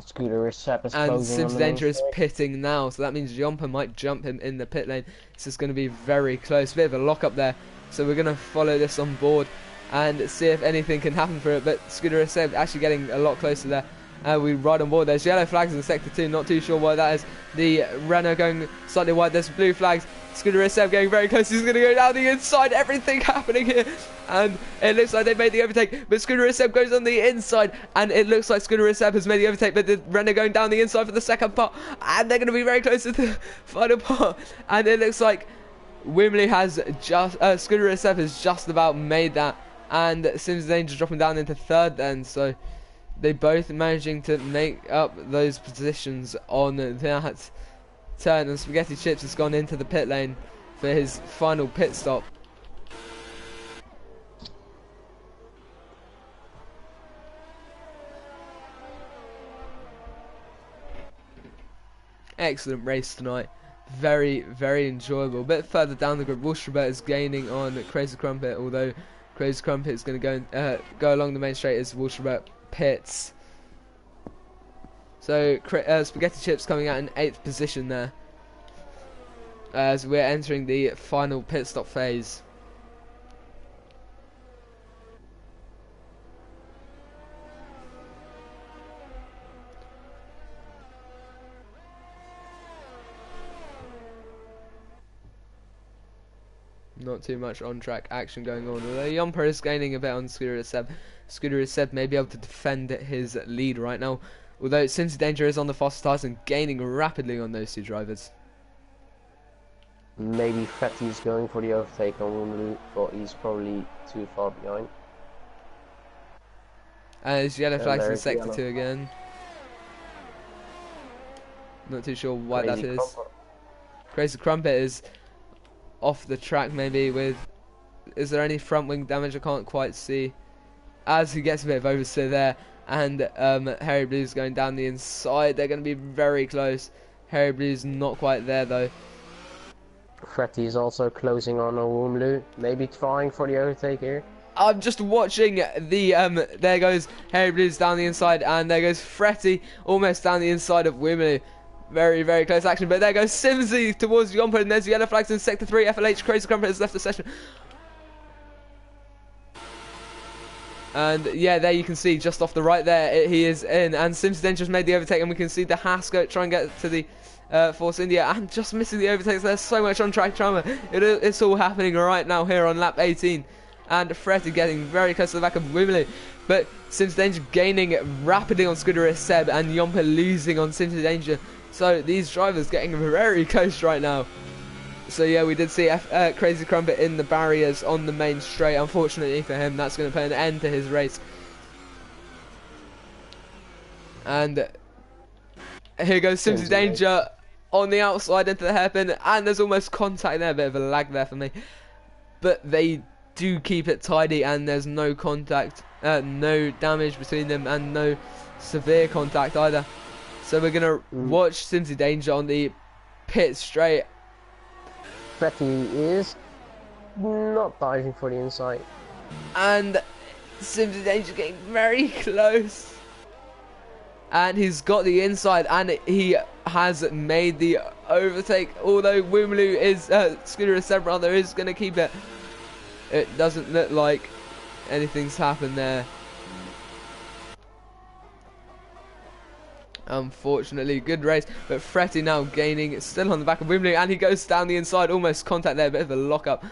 Scooter is and Sims Danger is pitting now, so that means Jomper might jump him in the pit lane. This is going to be very close, bit of a lock up there, so we're going to follow this on board and see if anything can happen for it. But Scooter is actually getting a lot closer there. We ride on board. There's yellow flags in sector 2, not too sure why that is. The Renault going slightly wide, there's blue flags. Scooter is getting very close, he's going to go down the inside, everything happening here. And it looks like they made the overtake, but Scooter Seb goes on the inside, and it looks like Scooter Seb has made the overtake, but the Renault going down the inside for the second part, and they're going to be very close to the final part. And it looks like Wimbley has just, Scooter Seb has just about made that, and Sims Danger dropping down into third then, so they both managing to make up those positions on that turn. And Spaghetti Chips has gone into the pit lane for his final pit stop. Excellent race tonight, very enjoyable. A bit further down the grid, Wolfstrabert is gaining on Crazy Crumpet, although Crazy Crumpet is going to go along the main straight as Wolfstrabert pits. So Spaghetti Chips coming out in 8th position there as we're entering the final pit stop phase. Not too much on-track action going on, although Yomper is gaining a bit on Scooter Seb. Scooter Seb may be able to defend his lead right now, although Sims Danger is on the fastest tires and gaining rapidly on those two drivers. Maybe Fetty's going for the overtake on Wimbley, but he's probably too far behind. And there's yellow flags in sector 2 again. Not too sure why that is. Crazy Crumpet is off the track maybe with... Is there any front wing damage? I can't quite see. As he gets a bit of oversteer there. And Harry Blue's going down the inside. They're going to be very close. Harry Blue's not quite there though. Fretty is also closing on Wimbley. Maybe trying for the overtake here. I'm just watching the there goes Harry Blues down the inside, and there goes Fretty almost down the inside of Wimley. Very, very close action, but there goes Simsy towards Yompa, and there's yellow flags in sector 3. FLH Crazy Crumpet has left the session. And yeah, there you can see just off the right there, he is in, and Simsy then just made the overtake, and we can see the Haas go try and get to the Force India, and just missing the overtakes. There's so much on track drama. It's all happening right now here on lap 18. And Fretty getting very close to the back of Wimley, but Simsy Danger gaining rapidly on Scooter Seb, and Yompa losing on Simsy Danger. So these drivers getting very close right now. So yeah, we did see Crazy Crumpet in the barriers on the main straight. Unfortunately for him, that's going to put an end to his race. And here goes Simsy Danger on the outside into the hairpin, and there's almost contact there. A bit of a lag there for me, but they do keep it tidy, and there's no contact, no damage between them, and no severe contact either. So we're gonna watch Simsy Danger on the pit straight. Fretty is not diving for the inside, and Simsy Danger getting very close, and he's got the inside, and he has made the overtake. Although Wimloo is Scooter Seb rather is gonna keep it. It doesn't look like anything's happened there. Unfortunately, good race, but Fretty now gaining, still on the back of Wimley, and he goes down the inside, almost contact there, a bit of a lock-up.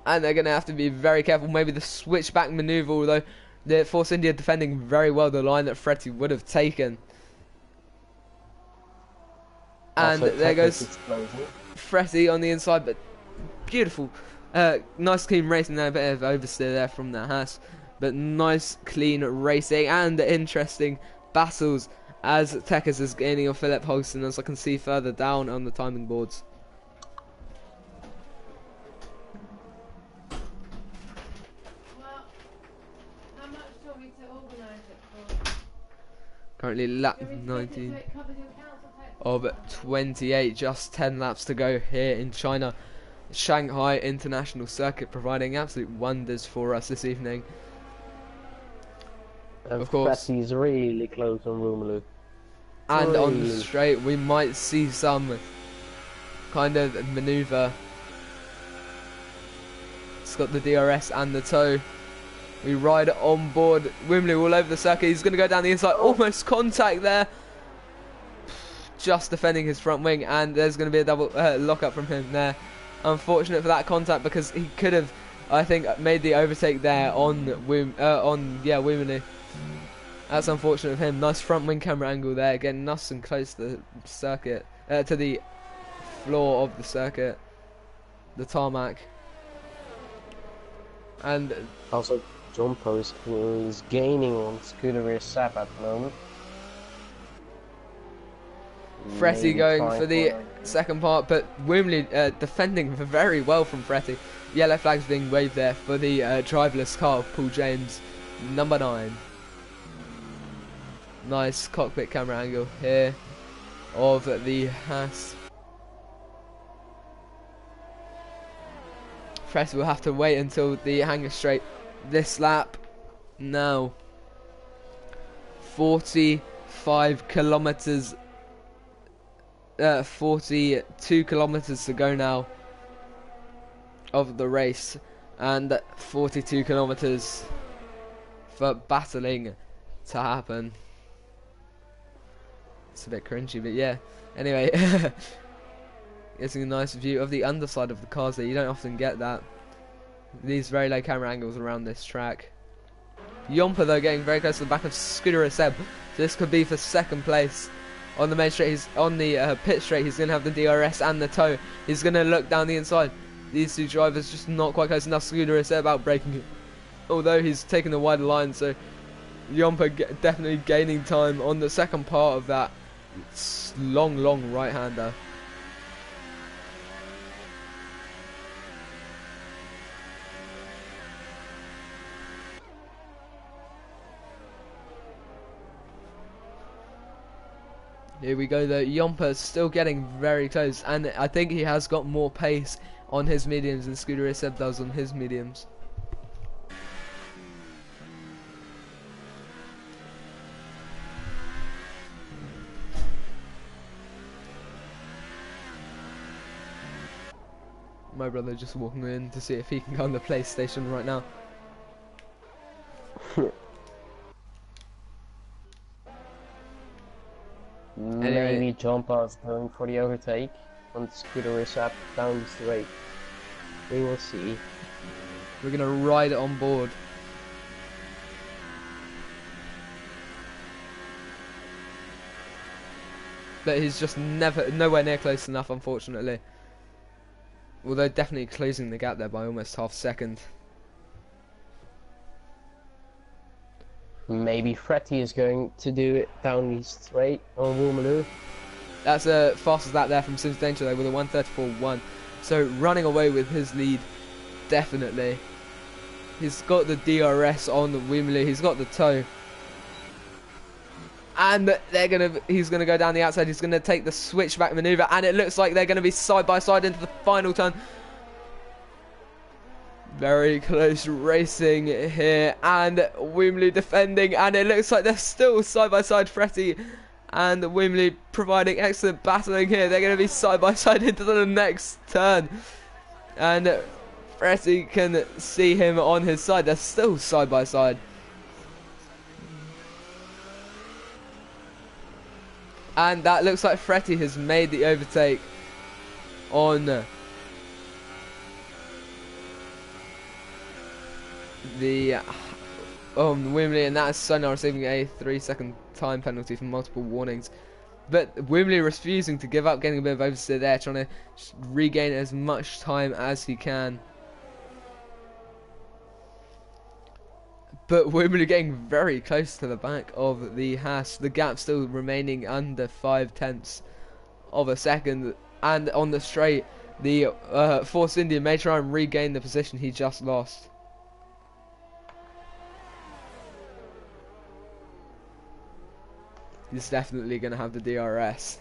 And they're going to have to be very careful, maybe the switchback manoeuvre, although the Force India defending very well the line that Fretty would have taken. And there goes Fretty on the inside, but beautiful. Nice clean racing there, a bit of oversteer there from the Haas, but nice clean racing and interesting battles as Tekkas is gaining on Philip Holston, as I can see further down on the timing boards. Well, how much do you want me to organise it for? Currently lap 19 of 28, just 10 laps to go here in China. Shanghai International Circuit providing absolute wonders for us this evening. Of course, Fretty's really close on Rumelu. And on the straight, we might see some kind of manoeuvre. It's got the DRS and the toe. We ride on board. Wimley all over the circuit. He's going to go down the inside. Almost contact there. Just defending his front wing, and there's going to be a double lock-up from him there. Unfortunate for that contact, because he could have, I think, made the overtake there on Wimley. That's unfortunate of him. Nice front wing camera angle there, getting nice and close to the circuit, to the floor of the circuit, the tarmac. And also, Jumpo is gaining on Scooter Seb at the moment. Fretty going for the second part, but Wimley defending very well from Fretty. Yellow flags being waved there for the driverless car of Paul James, number 9. Nice cockpit camera angle here of the Haas. Fretty will have to wait until the hanger straight this lap. Now 45 kilometers 42 kilometers to go now of the race, and 42 kilometers for battling to happen. It's a bit cringy, but yeah. Anyway, getting a nice view of the underside of the cars there. You don't often get that. These very low camera angles around this track. Yompa though getting very close to the back of Scooter Seb. So this could be for second place. On the main straight, he's on the pit straight. He's going to have the DRS and the toe. He's going to look down the inside. These two drivers just not quite close enough. Scooter is about breaking it, although he's taking the wider line. So Yompa definitely gaining time on the second part of that long right-hander. Here we go though, Yompa still getting very close, and I think he has got more pace on his mediums than Scooter Seb does on his mediums. My brother just walking in to see if he can go on the PlayStation right now. Maybe Jumper's going for the overtake on Scooter is up down the straight. We will see. We're gonna ride it on board. But he's just nowhere near close enough, unfortunately. Although definitely closing the gap there by almost half a second. Maybe Fretty is going to do it down the straight on Woomaloo. That's a fast as that there from Sims Danger though with a 1:34.1. So running away with his lead, definitely. He's got the DRS on the Wimley, he's got the toe. And he's gonna go down the outside, he's gonna take the switchback maneuver, and it looks like they're gonna be side by side into the final turn. Very close racing here, and Wimley defending, and it looks like they're still side by side, Fretty and Wimley providing excellent battling here. They're going to be side by side into the next turn, and Fretty can see him on his side. They're still side by side, and that looks like Fretty has made the overtake on the Wimley, and that is Sonar receiving a 3-second time penalty for multiple warnings. But Wimley refusing to give up, getting a bit of oversteer there, trying to regain as much time as he can. But Wimley getting very close to the back of the Haas. The gap still remaining under 0.5 of a second. And on the straight, the Force India may try and regain the position he just lost. He's definitely going to have the DRS.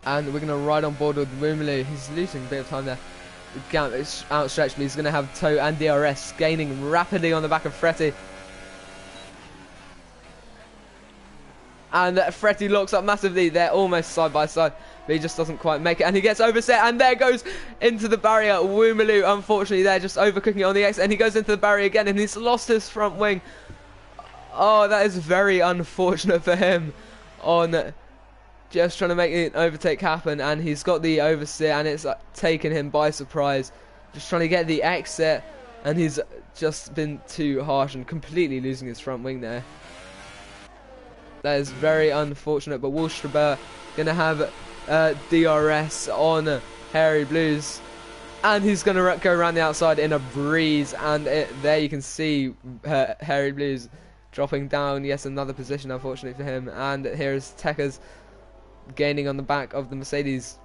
And we're going to ride on board with Wimley. He's losing a bit of time there. The gap is outstretched, but he's going to have toe and DRS, gaining rapidly on the back of Fretty. And Fretty locks up massively. They're almost side by side, but he just doesn't quite make it. And he gets overset, and there goes into the barrier. Woomaloo, unfortunately, they're just overcooking it on the exit, and he goes into the barrier again, and he's lost his front wing. Oh, that is very unfortunate for him on just trying to make an overtake happen, and he's got the oversteer, and it's taken him by surprise. Just trying to get the exit, and he's just been too harsh and completely losing his front wing there. That is very unfortunate, but Wallstraber going to have DRS on Hairy Blues, and he's going to go around the outside in a breeze, and there you can see Hairy Blues dropping down, yes, another position unfortunately for him, and here is Tekker's gaining on the back of the Mercedes.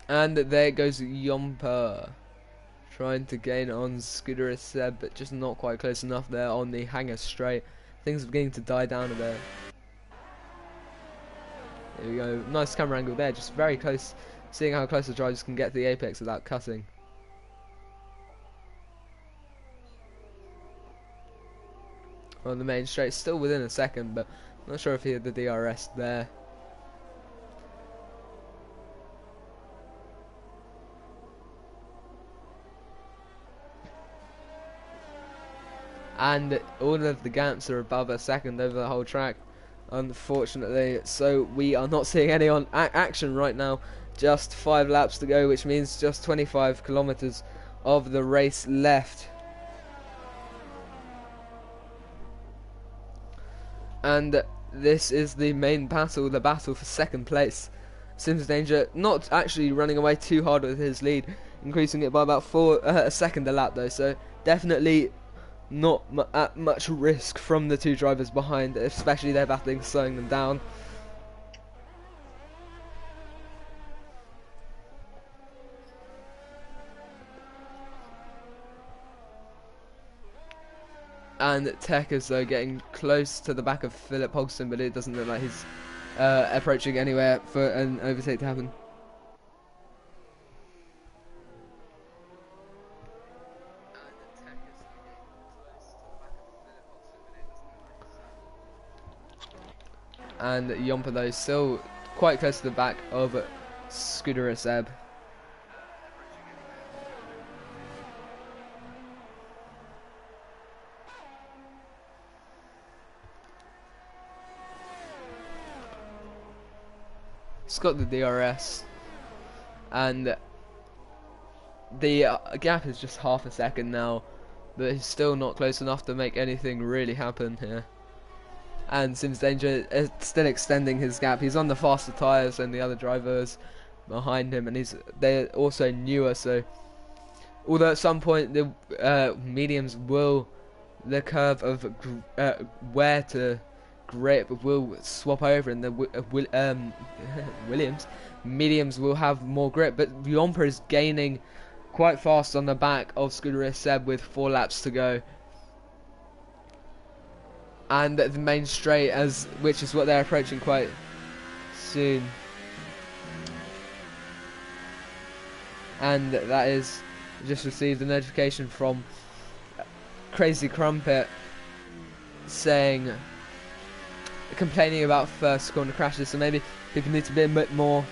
And there goes Yomper, trying to gain on Scooter Seb, but just not quite close enough there on the hanger straight. Things are beginning to die down a bit. There we go, nice camera angle there, just very close, seeing how close the drivers can get to the apex without cutting. On the main straight, still within a second, but not sure if he had the DRS there. And all of the gaps are above a second over the whole track, unfortunately, so we are not seeing any on action right now. Just 5 laps to go, which means just 25 kilometers of the race left. And this is the main battle, the battle for second place. Sims Danger not actually running away too hard with his lead, increasing it by about a second a lap though, so definitely not at much risk from the two drivers behind, especially their battling slowing them down. And Tech is though getting close to the back of Philip Hodgson, but it doesn't look like he's approaching anywhere for an overtake to happen. And Yompa though still quite close to the back of Scooter Seb. It's got the DRS, and the gap is just half a second now, but he's still not close enough to make anything really happen here. And Sims Danger is still extending his gap. He's on the faster tyres than the other drivers behind him, and they're also newer. So, although at some point the mediums will, the curve of where to grip will swap over, and the Williams mediums will have more grip. But Yompa is gaining quite fast on the back of Scooter Seb with 4 laps to go. And the main straight, which is what they're approaching quite soon. And that is just received a notification from Crazy Crumpet complaining about first corner crashes, so maybe people need to be a bit more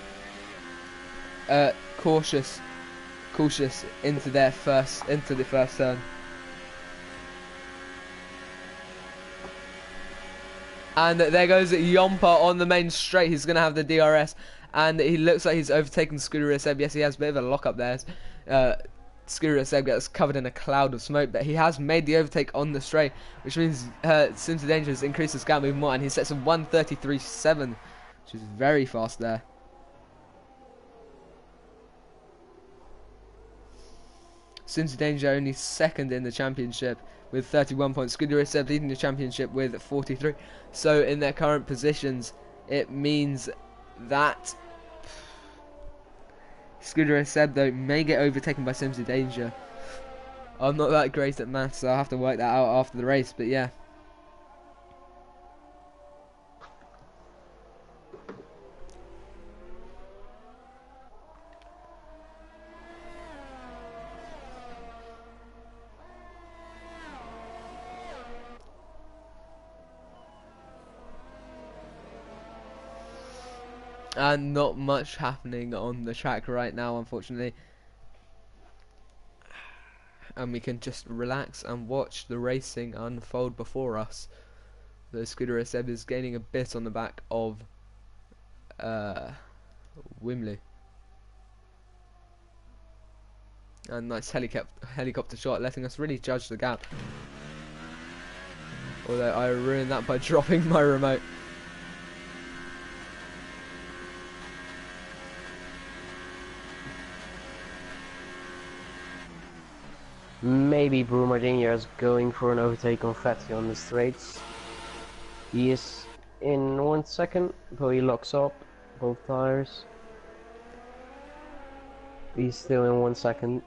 cautious into the first turn. And there goes Yompa on the main straight. He's going to have the DRS. And he looks like he's overtaken Scooter Seb. Yes, he has a bit of a lock up there. Scooter Seb gets covered in a cloud of smoke. But he has made the overtake on the straight, which means Sims Danger has increased his gap even more. And he sets a 1:33.7, which is very fast there. Sims Danger only second in the championship with 31 points. Scooter Seb leading the championship with 43. So in their current positions, it means that Scooter Seb though may get overtaken by Sims Danger. I'm not that great at maths, so I'll have to work that out after the race, but yeah. And not much happening on the track right now, unfortunately. And we can just relax and watch the racing unfold before us. The Scooter Seb is gaining a bit on the back of Wimley. And nice helicopter shot, letting us really judge the gap. Although I ruined that by dropping my remote. Maybe Brumadinho is going for an overtake on Fatty on the straights. He is in 1 second, but he locks up both tires. He's still in 1 second.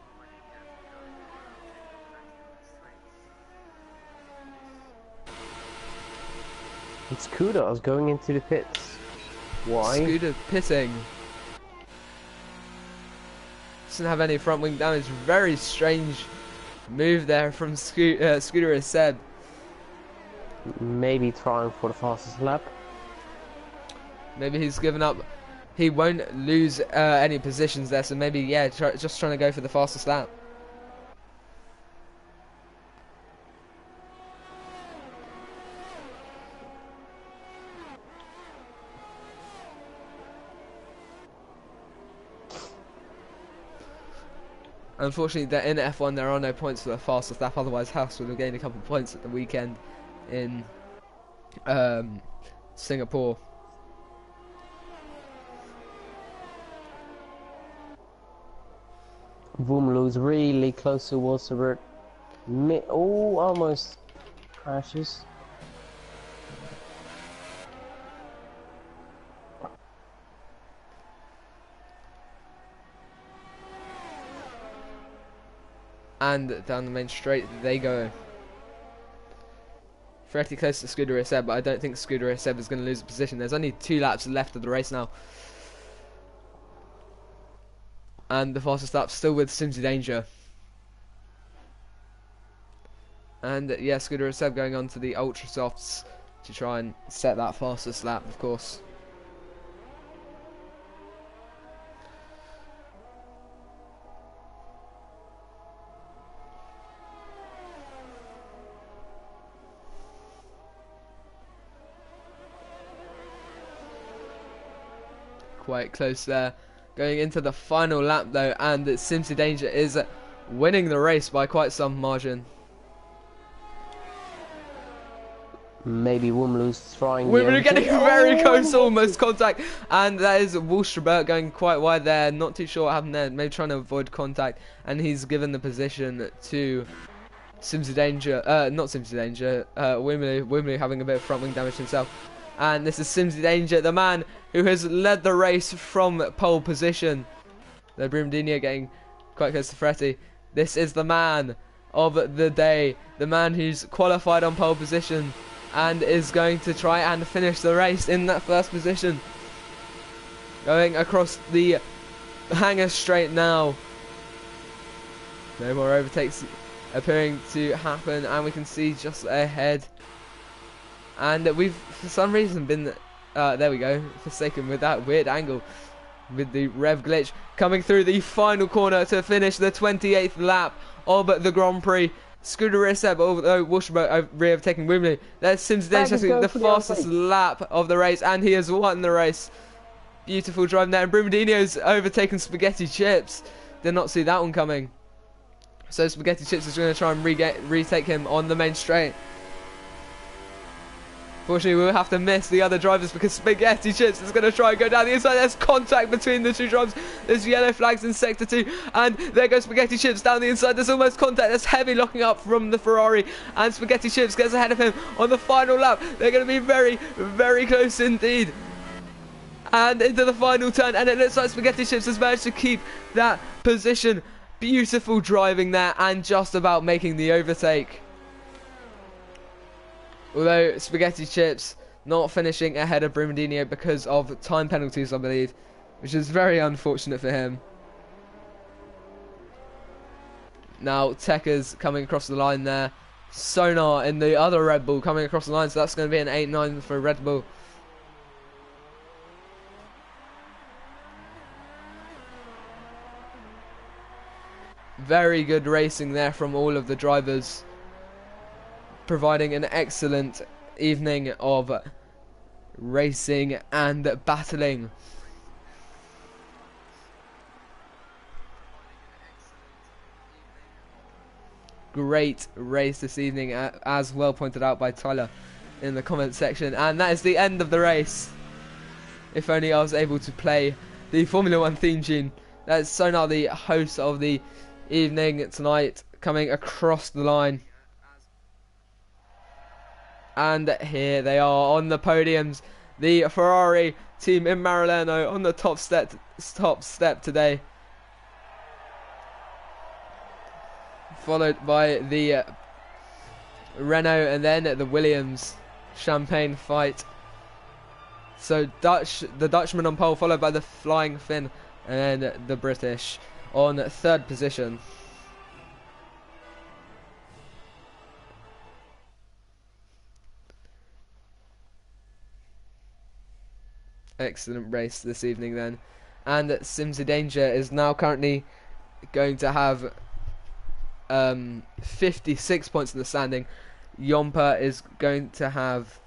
It's Kudos going into the pits. Why? Scooter pitting. Doesn't have any front wing damage. Very strange move there from Scooter Seb. Maybe trying for the fastest lap. Maybe he's given up. He won't lose any positions there, so maybe, yeah, just trying to go for the fastest lap. Unfortunately, in F1 there are no points for the fastest lap, otherwise Haas would have gained a couple of points at the weekend in Singapore. Voomloo's really close to Wilson. Oh, almost crashes. And down the main straight they go. Pretty close to Scuderia Seb, but I don't think Scuderia Seb is going to lose a position. There's only 2 laps left of the race now. And the fastest lap still with Simsy Danger. And yeah, Scuderia Seb going on to the Ultra Softs to try and set that fastest lap, of course. Quite close there. Going into the final lap though, and Simsy Danger is winning the race by quite some margin. Maybe Wumlu's trying. We're getting very close, almost contact, and that is Wolsterbert going quite wide there. Not too sure what happened there. Maybe trying to avoid contact, and he's given the position to Simsy Danger. Not Simsy Danger. Wimley having a bit of front wing damage himself. And this is Simsy Danger, the man who has led the race from pole position. The Brumadinho getting quite close to Fretti. This is the man of the day, the man who's qualified on pole position and is going to try and finish the race in that first position. Going across the hanger straight now. No more overtakes appearing to happen, and we can see just ahead. And we've, for some reason, been, there we go, forsaken with that weird angle. With the rev glitch coming through the final corner to finish the 28th lap of the Grand Prix. Scuderia Seb, although Wolsterbert re-overtaking Wimley. There's Simsy Danger, the fastest lap of the race, and he has won the race. Beautiful driving there, and Brumadinho's overtaken Spaghetti Chips. Did not see that one coming. So Spaghetti Chips is going to try and retake him on the main straight. Fortunately, we'll have to miss the other drivers because Spaghetti Chips is going to try and go down the inside. There's contact between the 2 drivers. There's yellow flags in Sector 2. And there goes Spaghetti Chips down the inside. There's almost contact. There's heavy locking up from the Ferrari. And Spaghetti Chips gets ahead of him on the final lap. They're going to be very, very close indeed. And into the final turn. And it looks like Spaghetti Chips has managed to keep that position. Beautiful driving there and just about making the overtake. Although Spaghetti Chips not finishing ahead of Brumadinho because of time penalties, I believe, which is very unfortunate for him. Now Tekker's coming across the line there. Sonar in the other Red Bull coming across the line, so that's going to be an 8-9 for Red Bull. Very good racing there from all of the drivers, providing an excellent evening of racing and battling. Great race this evening, as well pointed out by Tyler in the comment section. And that is the end of the race. If only I was able to play the Formula 1 theme tune. That's Sonar, the host of the evening tonight, coming across the line. And here they are on the podiums. The Ferrari team in Maranello on the top step today. Followed by the Renault and then the Williams Champagne fight. So the Dutchman on pole, followed by the Flying Finn and then the British on third position. Excellent race this evening then. And Simsy Danger is now currently going to have 56 points in the standing. Yompa is going to have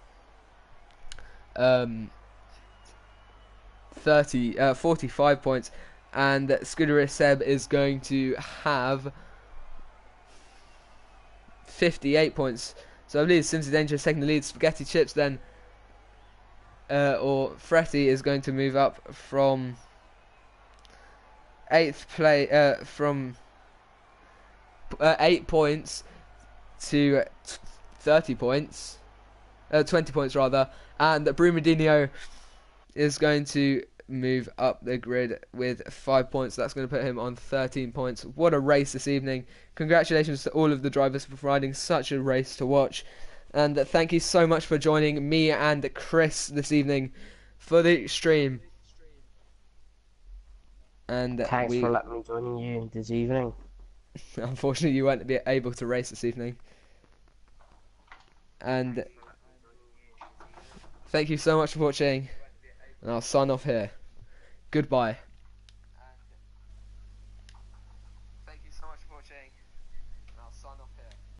45 points. And Scuderia Seb is going to have 58 points. So I believe Simsy Danger is taking the lead. Spaghetti Chips then, or Fretti, is going to move up from 8th place, from 8 points to 30 points, 20 points rather, and Brumadinho is going to move up the grid with 5 points. That's going to put him on 13 points. What a race this evening. Congratulations to all of the drivers for providing such a race to watch. And thank you so much for joining me and Chris this evening for the stream. And Thanks for letting me join you this evening. unfortunately, you won't be able to race this evening. And thank you so much for watching. And I'll sign off here. Goodbye.